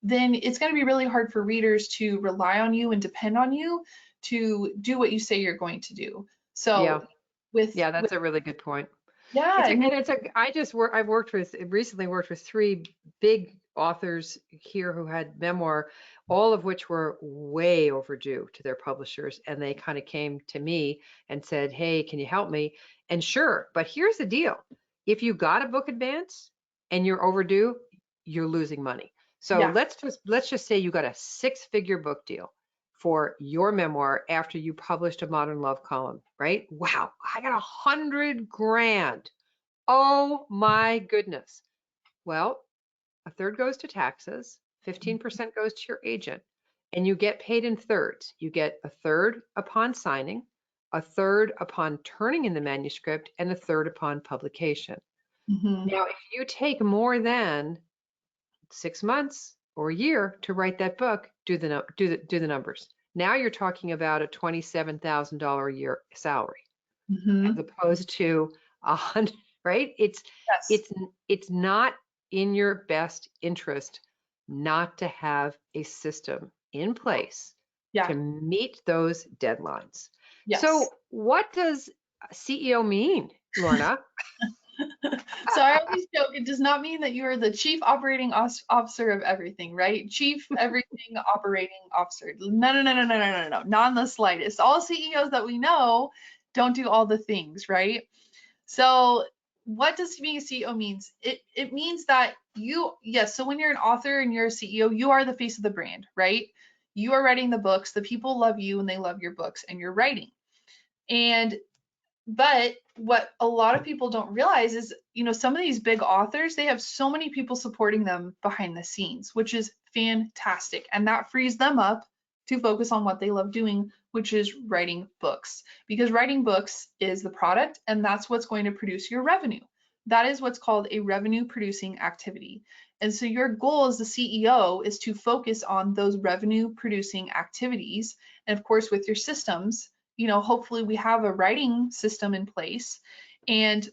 Speaker 2: then it's going to be really hard for readers to rely on you and depend on you to do what you say you're going to do.
Speaker 1: Yeah.
Speaker 2: So
Speaker 1: Yeah.
Speaker 2: with
Speaker 1: That's a really good point.
Speaker 2: yeah, and
Speaker 1: I've recently worked with three big authors here who had memoir, all of which were way overdue to their publishers. And they kind of came to me and said, hey, can you help me? And sure, but here's the deal. If you got a book advance and you're overdue, you're losing money. So
Speaker 2: yeah.
Speaker 1: let's just say you got a six-figure book deal for your memoir after you published a modern love column, right? Wow, I got 100 grand. Oh my goodness. Well, a third goes to taxes, 15% goes to your agent, and you get paid in thirds. You get a third upon signing, a third upon turning in the manuscript, and a third upon publication.
Speaker 2: Mhm.
Speaker 1: Now, if you take more than 6 months or a year to write that book, do the numbers. Now you're talking about a $27,000 a year salary as
Speaker 2: Mhm.
Speaker 1: opposed to 100, right?
Speaker 2: Yes.
Speaker 1: It's it's not in your best interest not to have a system in place
Speaker 2: Yeah.
Speaker 1: to meet those deadlines.
Speaker 2: Yes.
Speaker 1: So what does CEO mean, Lorna?
Speaker 2: So I always joke, it does not mean that you are the chief operating officer of everything, right? Chief everything operating officer. No, no, no, no, no, no, no, no, not in the slightest. All CEOs that we know don't do all the things, right? So what does being a CEO means? It means that yes, so when you're an author and you're a CEO, you are the face of the brand, right? You are writing the books, the people love you and they love your books and you're writing. And but what a lot of people don't realize is, some of these big authors, they have so many people supporting them behind the scenes, which is fantastic. And that frees them up to focus on what they love doing, which is writing books. Because writing books is the product, and that's what's going to produce your revenue. That is what's called a revenue producing activity. And so your goal as the CEO is to focus on those revenue producing activities. And of course, with your systems, hopefully we have a writing system in place, and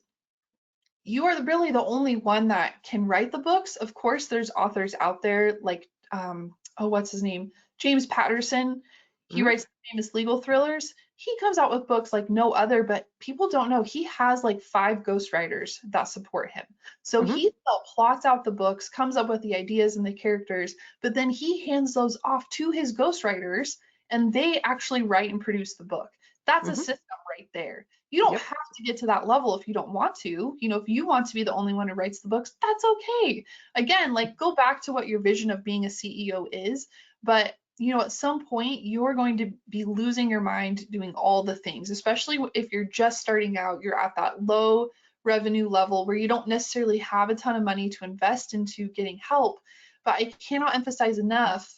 Speaker 2: you are really the only one that can write the books. Of course, there's authors out there like oh, what's his name? James Patterson. He
Speaker 1: Hmm.
Speaker 2: writes famous legal thrillers. He comes out with books like no other, but people don't know he has like 5 ghostwriters that support him. So
Speaker 1: Hmm.
Speaker 2: he still plots out the books, comes up with the ideas and the characters, but then he hands those off to his ghostwriters and they actually write and produce the book. That's a
Speaker 1: Hmm.
Speaker 2: system right there. You don't
Speaker 1: Yep.
Speaker 2: have to get to that level if you don't want to. You know, if you want to be the only one who writes the books, that's okay. Again, like go back to what your vision of being a CEO is, but you know, at some point you're going to be losing your mind doing all the things, especially if you're just starting out, you're at that low revenue level where you don't necessarily have a ton of money to invest into getting help. But I cannot emphasize enough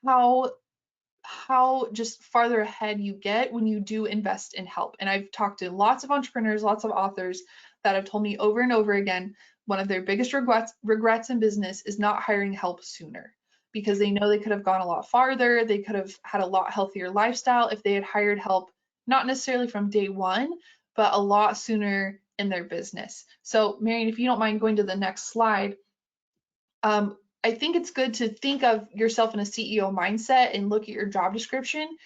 Speaker 2: how just farther ahead you get when you do invest in help. And I've talked to lots of entrepreneurs, lots of authors that have told me over and over again, one of their biggest regrets in business is not hiring help sooner because they know they could have gone a lot farther. They could have had a lot healthier lifestyle if they had hired help, not necessarily from day one, but a lot sooner in their business. So, Marion, if you don't mind going to the next slide, I think it's good to think of yourself in a CEO mindset and look at your job description.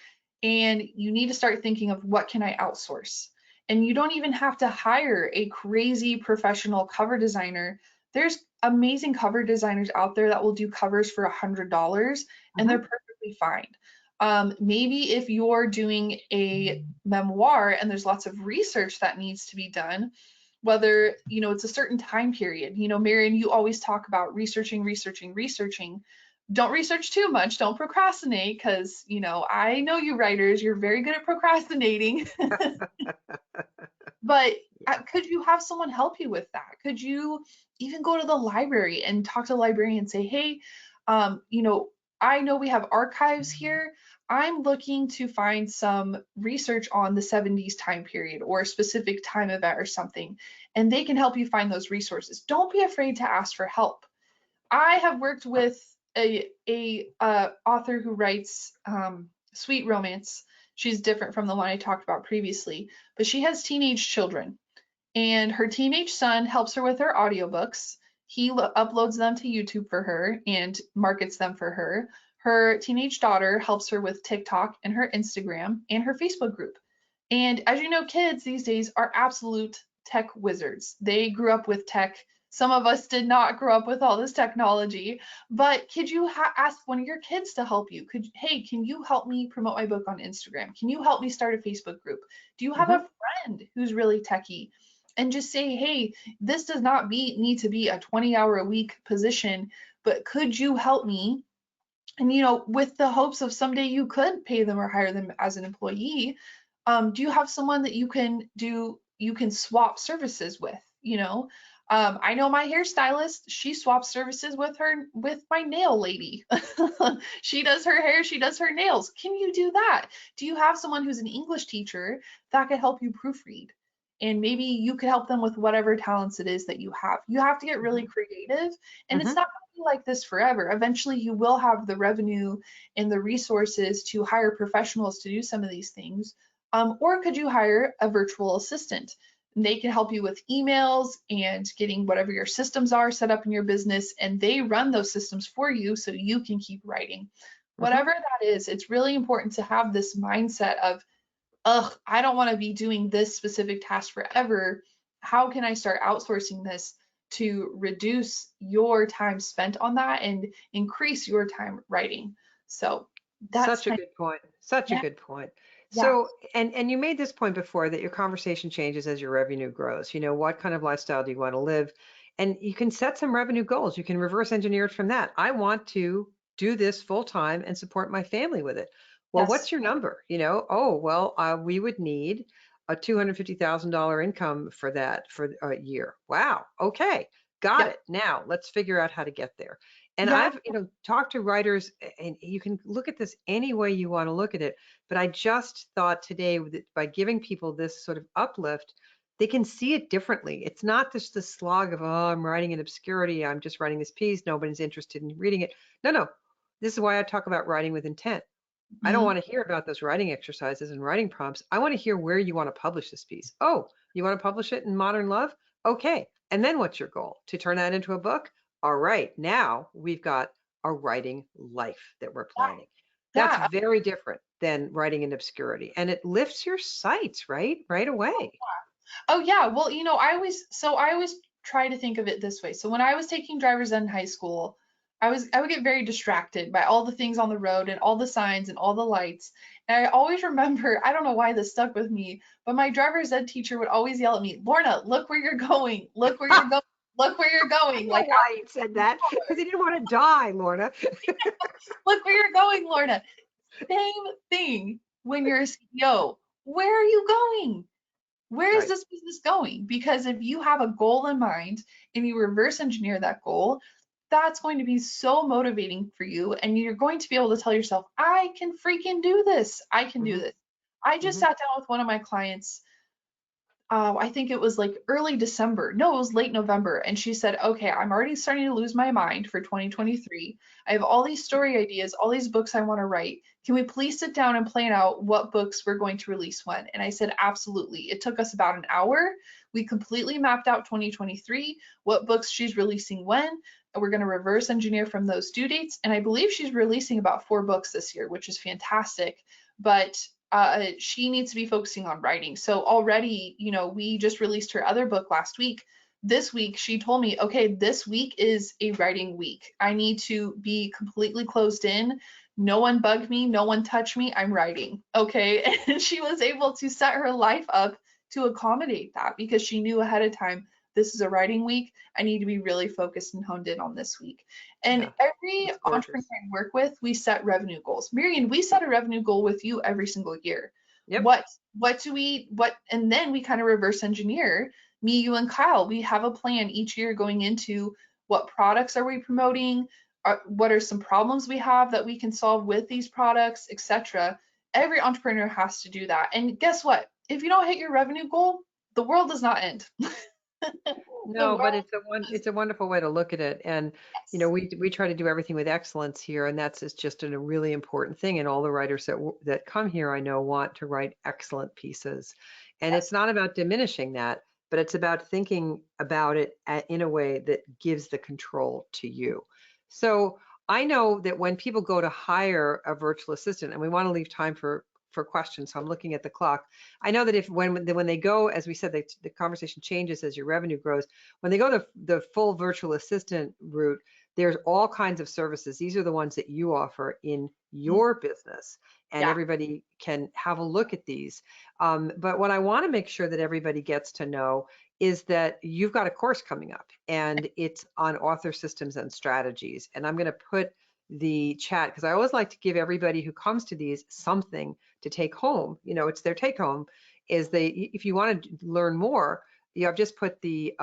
Speaker 2: And you need to start thinking of what can I outsource? And you don't even have to hire a crazy professional cover designer. There's amazing cover designers out there that will do covers for $100 and they're
Speaker 1: Hmm.
Speaker 2: perfectly fine. Maybe if you're doing a memoir and there's lots of research that needs to be done, whether you know it's a certain time period. You know, Marion, you always talk about researching. Don't research too much, don't procrastinate, because you know I know you writers, you're very good at procrastinating. But
Speaker 1: Yeah.
Speaker 2: could you have someone help you with that? Could you even go to the library and talk to the librarian and say, hey, you know, I know we have archives here. I'm looking to find some research on the 70s time period or a specific time event or something, and they can help you find those resources. Don't be afraid to ask for help. I have worked with a author who writes sweet romance. She's different from the one I talked about previously, but she has teenage children, and her teenage son helps her with her audiobooks. He uploads them to YouTube for her and markets them for her. Her teenage daughter helps her with TikTok and her Instagram and her Facebook group. And as you know, kids these days are absolute tech wizards. They grew up with tech. Some of us did not grow up with all this technology, but could you ask one of your kids to help you? Hey, can you help me promote my book on Instagram? Can you help me start a Facebook group? Do you have
Speaker 1: Hmm.
Speaker 2: a friend who's really techie? And just say, hey, this does not need to be a 20-hour a week position, but could you help me? And you know, with the hopes of someday you could pay them or hire them as an employee, do you have someone that you can swap services with? You know, I know my hairstylist, she swaps services with my nail lady. She does her hair, she does her nails. Can you do that? Do you have someone who's an English teacher that could help you proofread? And maybe you could help them with whatever talents it is that you have. You have to get really creative, and it's
Speaker 1: Hmm.
Speaker 2: not going to be like this forever. Eventually, you will have the revenue and the resources to hire professionals to do some of these things. Or could you hire a virtual assistant? They can help you with emails and getting whatever your systems are set up in your business, and they run those systems for you so you can keep writing.
Speaker 1: Hmm.
Speaker 2: Whatever that is, it's really important to have this mindset of, ugh, I don't want to be doing this specific task forever. How can I start outsourcing this to reduce your time spent on that and increase your time writing? So that's
Speaker 1: Such a
Speaker 2: kind
Speaker 1: good point. Such a
Speaker 2: yeah,
Speaker 1: good point.
Speaker 2: yeah,
Speaker 1: So, and you made this point before that your conversation changes as your revenue grows. You know, what kind of lifestyle do you want to live? And you can set some revenue goals. You can reverse engineer it from that. I want to do this full time and support my family with it. Well,
Speaker 2: yes,
Speaker 1: what's your number? You know, oh, well, we would need a $250,000 income for that for a year. Wow. Okay. Got
Speaker 2: yep,
Speaker 1: it. Now let's figure out how to get there. And
Speaker 2: yeah,
Speaker 1: I've, talked to writers, and you can look at this any way you want to look at it. But I just thought today that by giving people this sort of uplift, they can see it differently. It's not just the slog of, oh, I'm writing in obscurity. I'm just writing this piece. Nobody's interested in reading it. No, no. This is why I talk about writing with intent. I don't
Speaker 2: mhm,
Speaker 1: want to hear about those writing exercises and writing prompts. I want to hear where you want to publish this piece. Oh, you want to publish it in Modern Love? Okay. And then what's your goal? To turn that into a book? All right. Now we've got a writing life that we're
Speaker 2: Yeah.
Speaker 1: planning. That's
Speaker 2: Yeah.
Speaker 1: very different than writing in obscurity. And it lifts your sights, right? Right away.
Speaker 2: Oh yeah. Well, I always try to think of it this way. So when I was taking driver's ed in high school, I would get very distracted by all the things on the road and all the signs and all the lights. And I always remember, I don't know why this stuck with me, but my driver's ed teacher would always yell at me, "Lorna, look where you're going. Look where you're going. Look where you're
Speaker 1: I
Speaker 2: going."
Speaker 1: know
Speaker 2: Like,
Speaker 1: why he said that, because he didn't want to die, Lorna.
Speaker 2: look where you're going, Lorna. Same thing when you're a CEO. Where are you going? Where is
Speaker 1: Right.
Speaker 2: this business going? Because if you have a goal in mind and you reverse engineer that goal, that's going to be so motivating for you. And you're going to be able to tell yourself, I can freaking do this. I can do
Speaker 1: Hmm.
Speaker 2: this. I just
Speaker 1: Hmm.
Speaker 2: sat down with one of my clients, I think it was like early December. No, it was late November. And she said, okay, I'm already starting to lose my mind for 2023. I have all these story ideas, all these books I want to write. Can we please sit down and plan out what books we're going to release when? And I said, absolutely. It took us about an hour. We completely mapped out 2023, what books she's releasing when. And we're going to reverse engineer from those due dates. And I believe she's releasing about 4 books this year, which is fantastic. But she needs to be focusing on writing. So already, we just released her other book last week. This week, she told me, okay, this week is a writing week. I need to be completely closed in. No one bug me, no one touch me. I'm writing. Okay. And she was able to set her life up to accommodate that because she knew ahead of time this is a writing week. I need to be really focused and honed in on this week. And
Speaker 1: Yeah,
Speaker 2: every
Speaker 1: that's
Speaker 2: entrepreneur
Speaker 1: gorgeous.
Speaker 2: I work with, we set revenue goals. Marion, we set a revenue goal with you every single year.
Speaker 1: Yep.
Speaker 2: What do we what and then we kind of reverse engineer me, you, and Kyle. We have a plan each year going into what products are we promoting, what are some problems we have that we can solve with these products, etc. Every entrepreneur has to do that. And guess what? If you don't hit your revenue goal, the world does not end. The
Speaker 1: No, but
Speaker 2: world
Speaker 1: it's a wonderful way to look at it. And
Speaker 2: is.
Speaker 1: we try to do everything with excellence here, and that's is just a really important thing. And all the writers that come here, I know, want to write excellent pieces. And it's
Speaker 2: Yes.
Speaker 1: not about diminishing that, but it's about thinking about it in a way that gives the control to you. So I know that when people go to hire a virtual assistant, and we want to leave time for questions, so I'm looking at the clock. I know that if when they go, as we said, the conversation changes as your revenue grows. When they go the full virtual assistant route, there's all kinds of services. These are the ones that you offer in
Speaker 2: Mm,
Speaker 1: your business, and
Speaker 2: yeah.
Speaker 1: everybody can have a look at these. But what I want to make sure that everybody gets to know is that you've got a course coming up, and it's on author systems and strategies. And I'm going to put the chat because I always like to give everybody who comes to these something to take home. It's their take home. Is if you want to learn more, I've just put the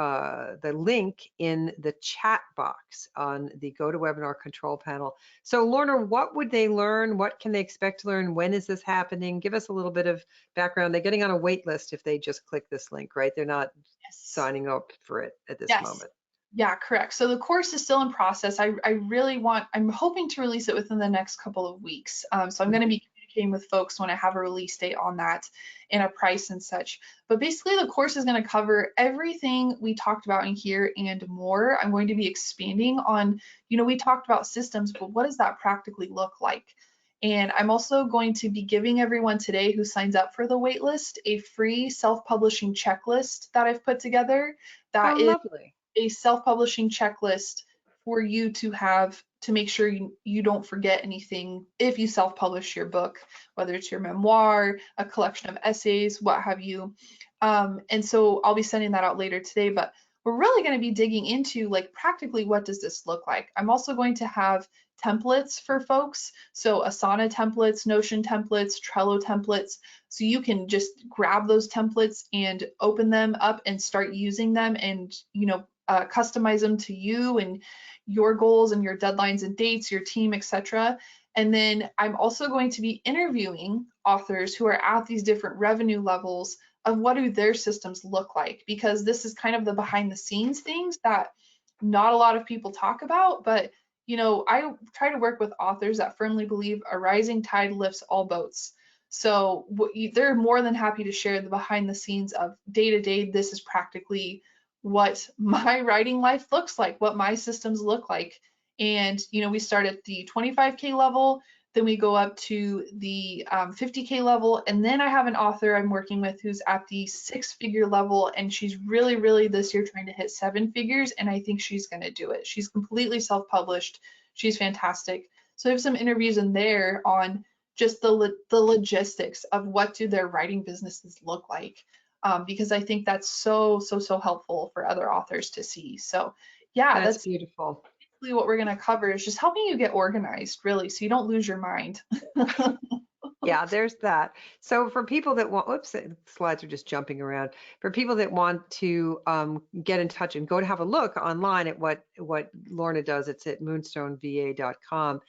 Speaker 1: link in the chat box on the GoToWebinar control panel. So Lorna, what would they learn? What can they expect to learn? When is this happening? Give us a little bit of background. They're getting on a wait list if they just click this link, right? They're not
Speaker 2: Yes.
Speaker 1: signing up for it at this
Speaker 2: Yes.
Speaker 1: moment.
Speaker 2: Yeah, correct. So the course is still in process. I'm hoping to release it within the next couple of weeks. So I'm going to
Speaker 1: Mhm.
Speaker 2: be communicating with folks when I have a release date on that and a price and such. But basically, the course is going to cover everything we talked about in here and more. I'm going to be expanding on, we talked about systems, but what does that practically look like? And I'm also going to be giving everyone today who signs up for the waitlist a free self-publishing checklist that I've put together
Speaker 1: Oh,
Speaker 2: that is
Speaker 1: lovely.
Speaker 2: a self-publishing checklist for you to have to make sure you don't forget anything if you self-publish your book, whether it's your memoir, a collection of essays, what have you. And so I'll be sending that out later today, but we're really going to be digging into like practically what does this look like. I'm also going to have templates for folks. So Asana templates, Notion templates, Trello templates. So you can just grab those templates and open them up and start using them and, customize them to you and your goals and your deadlines and dates, your team, etc. And then I'm also going to be interviewing authors who are at these different revenue levels of what do their systems look like, because this is kind of the behind the scenes things that not a lot of people talk about. But I try to work with authors that firmly believe a rising tide lifts all boats. So they're more than happy to share the behind the scenes of day to day. This is practically what my writing life looks like, what my systems look like. And, you know, we start at the 25K level, then we go up to the 50K level. And then I have an author I'm working with who's at the 6-figure level. And she's really, really this year trying to hit 7 figures. And I think she's going to do it. She's completely self-published. She's fantastic. So I have some interviews in there on just the logistics of what do their writing businesses look like. Because I think that's so, so, so helpful for other authors to see. So yeah,
Speaker 1: That's
Speaker 2: that's
Speaker 1: beautiful.
Speaker 2: basically what we're going to cover is just helping you get organized, really, so you don't lose your mind.
Speaker 1: Yeah, there's that. So for people that want, whoops, the slides are just jumping around. For people that want to get in touch and go to have a look online at what Lorna does, it's at moonstoneva.com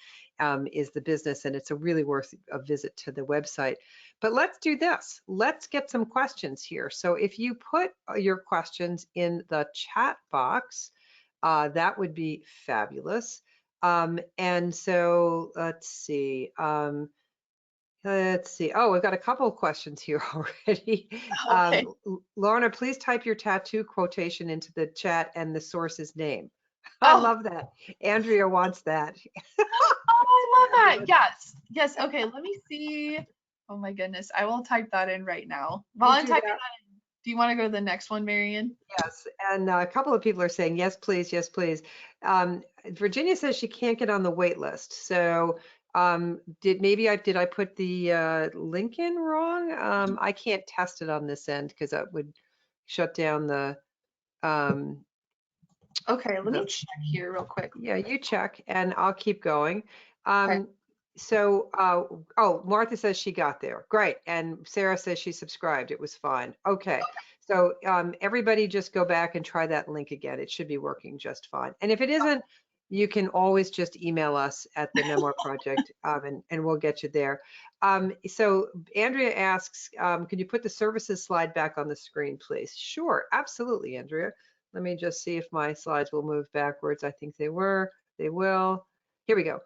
Speaker 1: is the business, and it's a really worth a visit to the website. But let's do this. Let's get some questions here. So if you put your questions in the chat box, that would be fabulous. And so let's see. Let's see. Oh, we've got a couple of questions here already.
Speaker 2: Okay.
Speaker 1: Lorna, please type your tattoo quotation into the chat and the source's name. I
Speaker 2: Oh,
Speaker 1: love that. Andrea wants that.
Speaker 2: oh, I love that.
Speaker 1: Fabulous.
Speaker 2: Yes. Yes. Okay. Let me see. Oh my goodness. I will type that in right now. While
Speaker 1: You
Speaker 2: I'm
Speaker 1: do
Speaker 2: typing
Speaker 1: that.
Speaker 2: that in, do you want to go to the next one, Marion?
Speaker 1: Yes. And a couple of people are saying, yes, please. Yes, please. Virginia says she can't get on the wait list. So did I put the link in wrong? I can't test it on this end because that would shut down um,
Speaker 2: Okay. Let me
Speaker 1: the
Speaker 2: check here real quick.
Speaker 1: yeah, you check and I'll keep going.
Speaker 2: Okay.
Speaker 1: Um, oh, Martha says she got there. Great. And Sarah says she subscribed. It was fine. Okay. So everybody just go back and try that link again. It should be working just fine. And if it isn't, you can always just email us at the Memoir Project and we'll get you there. So Andrea asks, can you put the services slide back on the screen, please? Sure, absolutely, Andrea. Let me just see if my slides will move backwards. I think they were. They will. Here we go.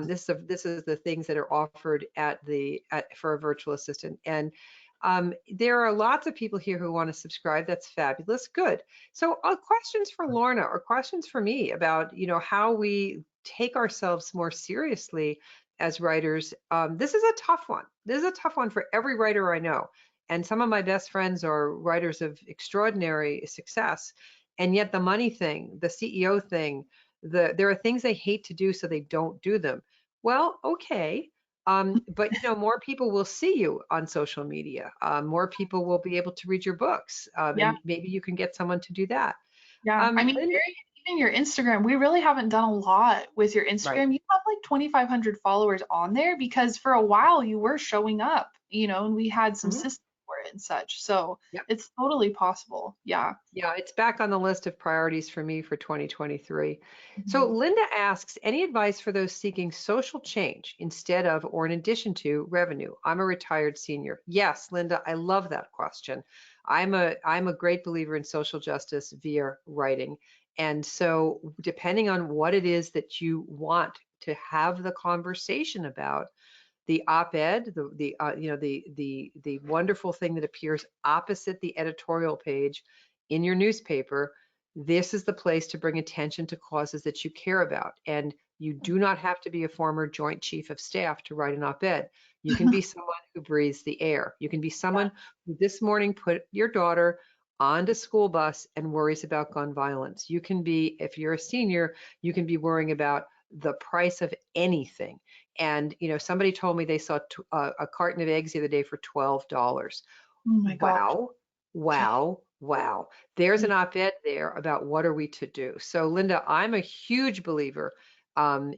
Speaker 1: This is the things that are offered for a virtual assistant. And there are lots of people here who want to subscribe. That's fabulous. Good. So questions for Lorna or questions for me about, how we take ourselves more seriously as writers. This is a tough one. This is a tough one for every writer I know. And some of my best friends are writers of extraordinary success. And yet the money thing, the CEO thing, there are things they hate to do, so they don't do them. Well, okay. But more people will see you on social media. More people will be able to read your books,
Speaker 2: Yeah.
Speaker 1: and maybe you can get someone to do that.
Speaker 2: Yeah. I mean,
Speaker 1: Linda,
Speaker 2: even your Instagram, we really haven't done a lot with your
Speaker 1: right?
Speaker 2: Instagram. You have like 2,500 followers on there because for a while you were showing up, you know, and we had some
Speaker 1: Mhm.
Speaker 2: systems for it and such. So
Speaker 1: Yep.
Speaker 2: it's totally possible. Yeah.
Speaker 1: Yeah, it's back on the list of priorities for me for 2023. So
Speaker 2: Mhm.
Speaker 1: Linda asks, any advice for those seeking social change instead of or in addition to revenue? I'm a retired senior. Yes, Linda, I love that question. I'm a great believer in social justice via writing. And so depending on what it is that you want to have the conversation about, the op-ed, the wonderful thing that appears opposite the editorial page in your newspaper, this is the place to bring attention to causes that you care about. And you do not have to be a former Joint Chief of Staff to write an op-ed. You can be someone who breathes the air. You can be someone who this morning put your daughter on the school bus and worries about gun violence. You can be, if you're a senior, you can be worrying about the price of anything. And somebody told me they saw a carton of eggs the other day for $12.
Speaker 2: Oh my gosh.
Speaker 1: Wow, wow, wow. There's an op-ed there about what are we to do. So Linda, I'm a huge believer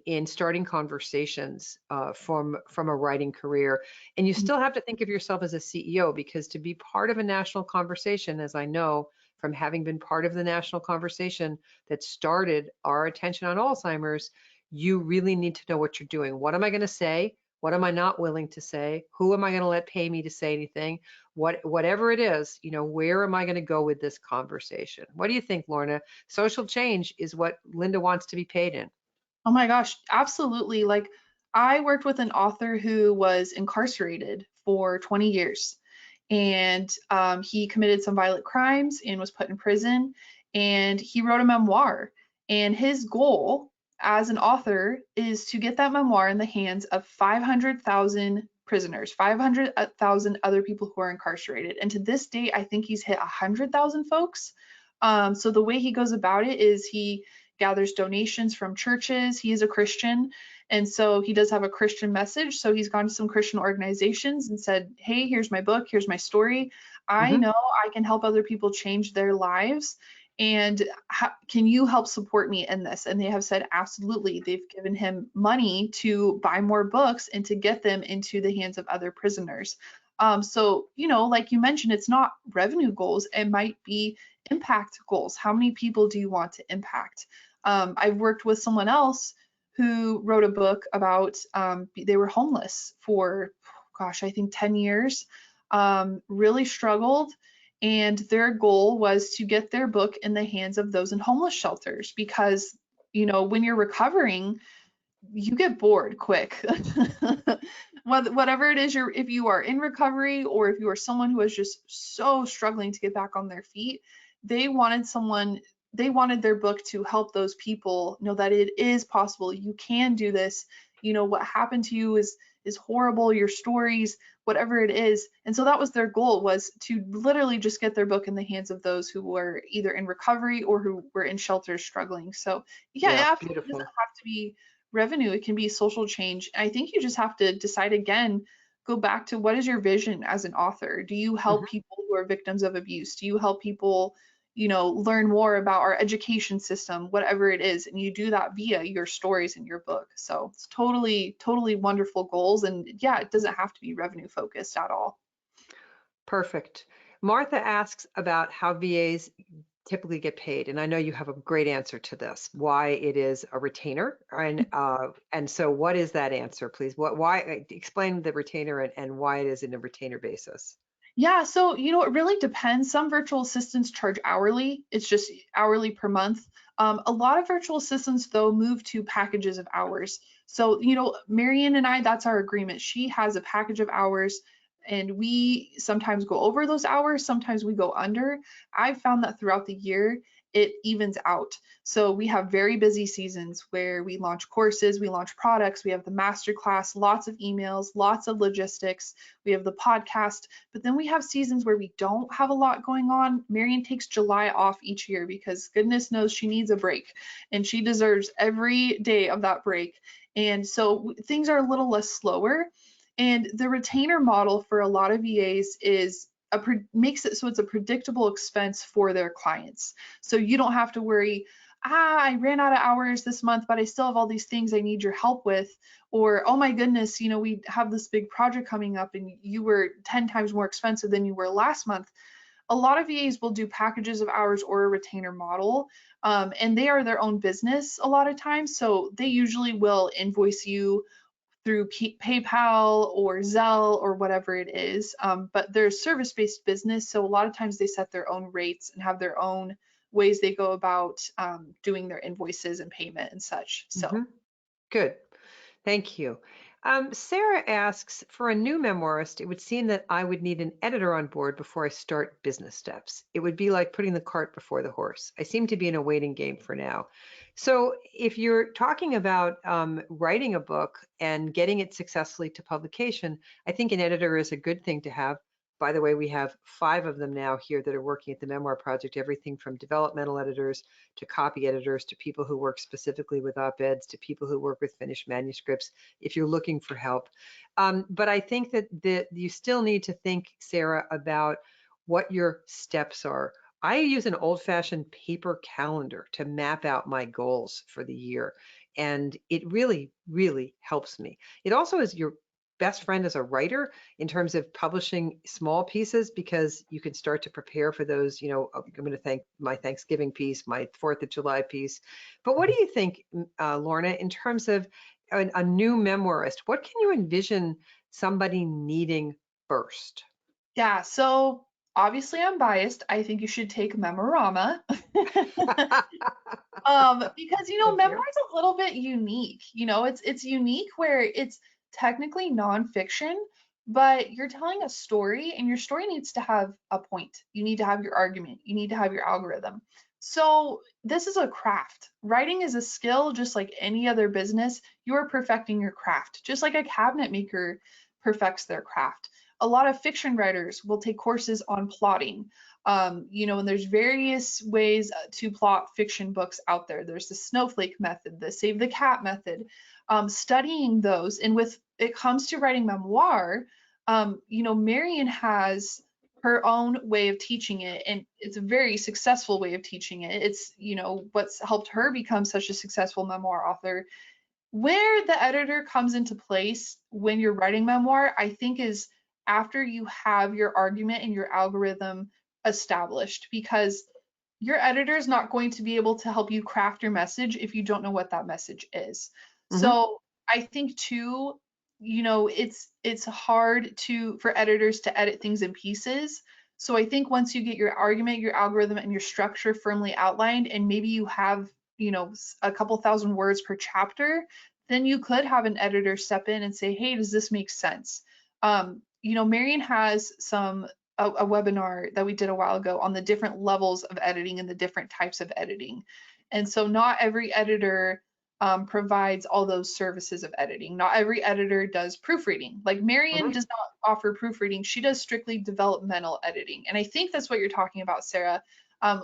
Speaker 1: in starting conversations from a writing career. And you still have to think of yourself as a CEO, because to be part of a national conversation, as I know from having been part of the national conversation that started our attention on Alzheimer's, you really need to know what you're doing. What am I going to say? What am I not willing to say? Who am I going to let pay me to say anything? Whatever it is, where am I going to go with this conversation? What do you think, Lorna? Social change is what Linda wants to be paid in.
Speaker 2: Oh my gosh, absolutely. Like I worked with an author who was incarcerated for 20 years and he committed some violent crimes and was put in prison and he wrote a memoir and his goal as an author is to get that memoir in the hands of 500,000 prisoners, 500,000 other people who are incarcerated. And to this date, I think he's hit 100,000 folks. So the way he goes about it is he gathers donations from churches. He is a Christian. And so he does have a Christian message. So he's gone to some Christian organizations and said, hey, here's my book, here's my story. I
Speaker 1: Hmm.
Speaker 2: know I can help other people change their lives. And can you help support me in this? And they have said, absolutely. They've given him money to buy more books and to get them into the hands of other prisoners. So, like you mentioned, it's not revenue goals, it might be impact goals. How many people do you want to impact? I've worked with someone else who wrote a book about they were homeless for, gosh, I think 10 years, really struggled. And their goal was to get their book in the hands of those in homeless shelters because, when you're recovering, you get bored quick. Whatever it is, if you are in recovery or if you are someone who is just so struggling to get back on their feet, they wanted someone, they wanted their book to help those people know that it is possible. You can do this. What happened to you is horrible, your stories, whatever it is. And so that was their goal, was to literally just get their book in the hands of those who were either in recovery or who were in shelters struggling. So yeah, it
Speaker 1: Yeah,
Speaker 2: absolutely doesn't
Speaker 1: beautiful.
Speaker 2: have to be revenue, it can be social change. I think you just have to decide again, go back to what is your vision as an author? Do you help
Speaker 1: Hmm.
Speaker 2: people who are victims of abuse? Do you help people, learn more about our education system, whatever it is? And you do that via your stories in your book. So it's totally, totally wonderful goals. And yeah, it doesn't have to be revenue focused at all.
Speaker 1: Perfect. Martha asks about how VAs typically get paid, and I know you have a great answer to this. Why it is a retainer, and so what is that answer, please? Why? Explain the retainer and why it is in a retainer basis.
Speaker 2: Yeah, so it really depends. Some virtual assistants charge hourly. It's just hourly per month. A lot of virtual assistants though move to packages of hours. So, Marion and I, that's our agreement. She has a package of hours and we sometimes go over those hours, sometimes we go under. I've found that throughout the year it evens out. So we have very busy seasons where we launch courses, we launch products, we have the master class, lots of emails, lots of logistics, we have the podcast, but then we have seasons where we don't have a lot going on. Marion takes July off each year because goodness knows she needs a break and she deserves every day of that break. And so things are a little less slower. And the retainer model for a lot of VAs is makes it so it's a predictable expense for their clients. So you don't have to worry, I ran out of hours this month, but I still have all these things I need your help with. Or, oh my goodness, we have this big project coming up and you were 10 times more expensive than you were last month. A lot of VAs will do packages of hours or a retainer model, and they are their own business a lot of times. So they usually will invoice you through PayPal or Zelle or whatever it is. But they're service-based business, so a lot of times they set their own rates and have their own ways they go about doing their invoices and payment and such. So
Speaker 1: Hmm. Good. Thank you. Sarah asks, for a new memoirist, it would seem that I would need an editor on board before I start business steps. It would be like putting the cart before the horse. I seem to be in a waiting game for now. So if you're talking about writing a book and getting it successfully to publication, I think an editor is a good thing to have. By the way, we have 5 of them now here that are working at the Memoir Project, everything from developmental editors to copy editors to people who work specifically with op-eds to people who work with finished manuscripts if you're looking for help. But I think that you still need to think, Sarah, about what your steps are. I use an old-fashioned paper calendar to map out my goals for the year, and it really, really helps me. It also is your best friend as a writer in terms of publishing small pieces because you can start to prepare for those, I'm going to thank my Thanksgiving piece, my 4th of July piece. But what do you think, Lorna, in terms of a new memoirist, what can you envision somebody needing first?
Speaker 2: yeah, so obviously I'm biased. I think you should take Memorama. Because
Speaker 1: Thank
Speaker 2: memoir
Speaker 1: you.
Speaker 2: is a little bit unique. It's unique where it's technically nonfiction, but you're telling a story, and your story needs to have a point. You need to have your argument. You need to have your algorithm. So, this is a craft. Writing is a skill just like any other business. You are perfecting your craft, just like a cabinet maker perfects their craft. A lot of fiction writers will take courses on plotting. And there's various ways to plot fiction books out there. There's the snowflake method, the save the cat method. Studying those, and with it comes to writing memoir, Marion has her own way of teaching it, and it's a very successful way of teaching it. It's what's helped her become such a successful memoir author. Where the editor comes into place when you're writing memoir, I think, is after you have your argument and your algorithm established, because your editor is not going to be able to help you craft your message if you don't know what that message is.
Speaker 1: Hmm.
Speaker 2: So I think too, it's hard for editors to edit things in pieces. So I think once you get your argument, your algorithm, and your structure firmly outlined, and maybe you have, a couple thousand words per chapter, then you could have an editor step in and say, hey, does this make sense? Marion has a webinar that we did a while ago on the different levels of editing and the different types of editing. And so not every editor provides all those services of editing. Not every editor does proofreading. Like Marion
Speaker 1: Hmm.
Speaker 2: does not offer proofreading. She does strictly developmental editing. And I think that's what you're talking about, Sarah,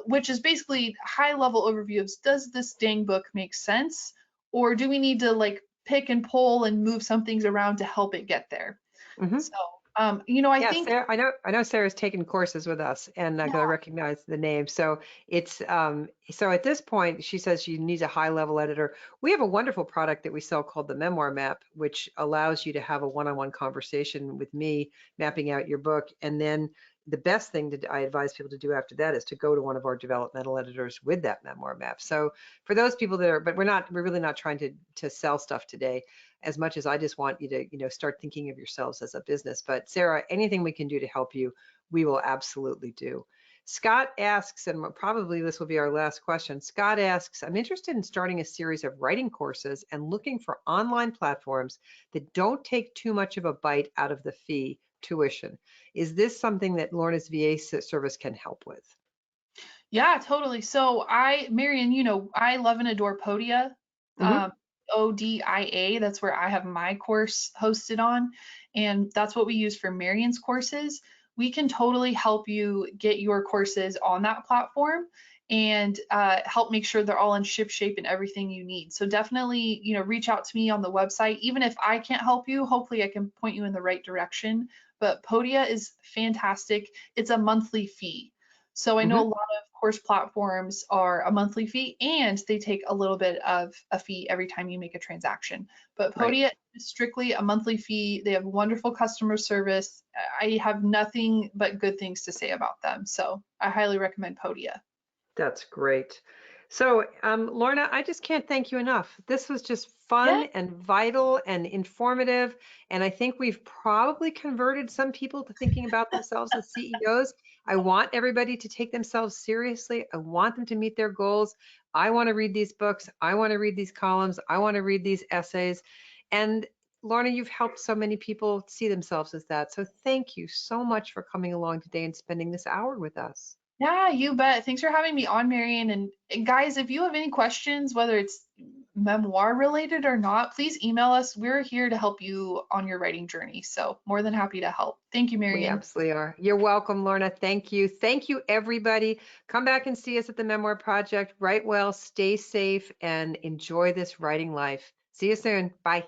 Speaker 2: which is basically high level overview of, does this dang book make sense? Or do we need to like pick and pull and move some things around to help it get there?
Speaker 1: Hmm.
Speaker 2: So, I
Speaker 1: Yeah,
Speaker 2: think,
Speaker 1: Sarah, I know Sarah's taken courses with us, and
Speaker 2: yeah,
Speaker 1: because I recognize the name. So it's so at this point, she says she needs a high level editor. We have a wonderful product that we sell called the Memoir Map, which allows you to have a one-on-one conversation with me, mapping out your book. And then the best thing I advise people to do after that is to go to one of our developmental editors with that Memoir Map. So for those people that are, but we're really not trying to sell stuff today as much as I just want you to, start thinking of yourselves as a business. But Sarah, anything we can do to help you, we will absolutely do. Scott asks, and probably this will be our last question. Scott asks, I'm interested in starting a series of writing courses and looking for online platforms that don't take too much of a bite out of the fee tuition. Is this something that Lorna's VA service can help with?
Speaker 2: yeah, totally. So Marion, I love and adore Podia,
Speaker 1: Hmm.
Speaker 2: um, ODIA. That's where I have my course hosted on, and that's what we use for Marion's courses. We can totally help you get your courses on that platform and help make sure they're all in ship shape and everything you need. So definitely, reach out to me on the website. Even if I can't help you, hopefully I can point you in the right direction. But Podia is fantastic. It's a monthly fee. So I know a
Speaker 1: Hmm.
Speaker 2: lot of course platforms are a monthly fee and they take a little bit of a fee every time you make a transaction. But
Speaker 1: Right.
Speaker 2: Podia is strictly a monthly fee. They have wonderful customer service. I have nothing but good things to say about them. So I highly recommend Podia.
Speaker 1: That's great. So, Lorna, I just can't thank you enough. This was just
Speaker 2: Yeah.
Speaker 1: fun and vital and informative. And I think we've probably converted some people to thinking about themselves as CEOs. I want everybody to take themselves seriously. I want them to meet their goals. I want to read these books. I want to read these columns. I want to read these essays. And Lorna, you've helped so many people see themselves as that. So thank you so much for coming along today and spending this hour with us.
Speaker 2: Yeah, you bet. Thanks for having me on, Marion. And guys, if you have any questions, whether it's memoir related or not, please email us. We're here to help you on your writing journey. So more than happy to help. Thank you,
Speaker 1: We
Speaker 2: Marion.
Speaker 1: absolutely are. You're welcome, Lorna. Thank you. Thank you, everybody. Come back and see us at the Memoir Project. Write well, stay safe, and enjoy this writing life. See you soon. Bye.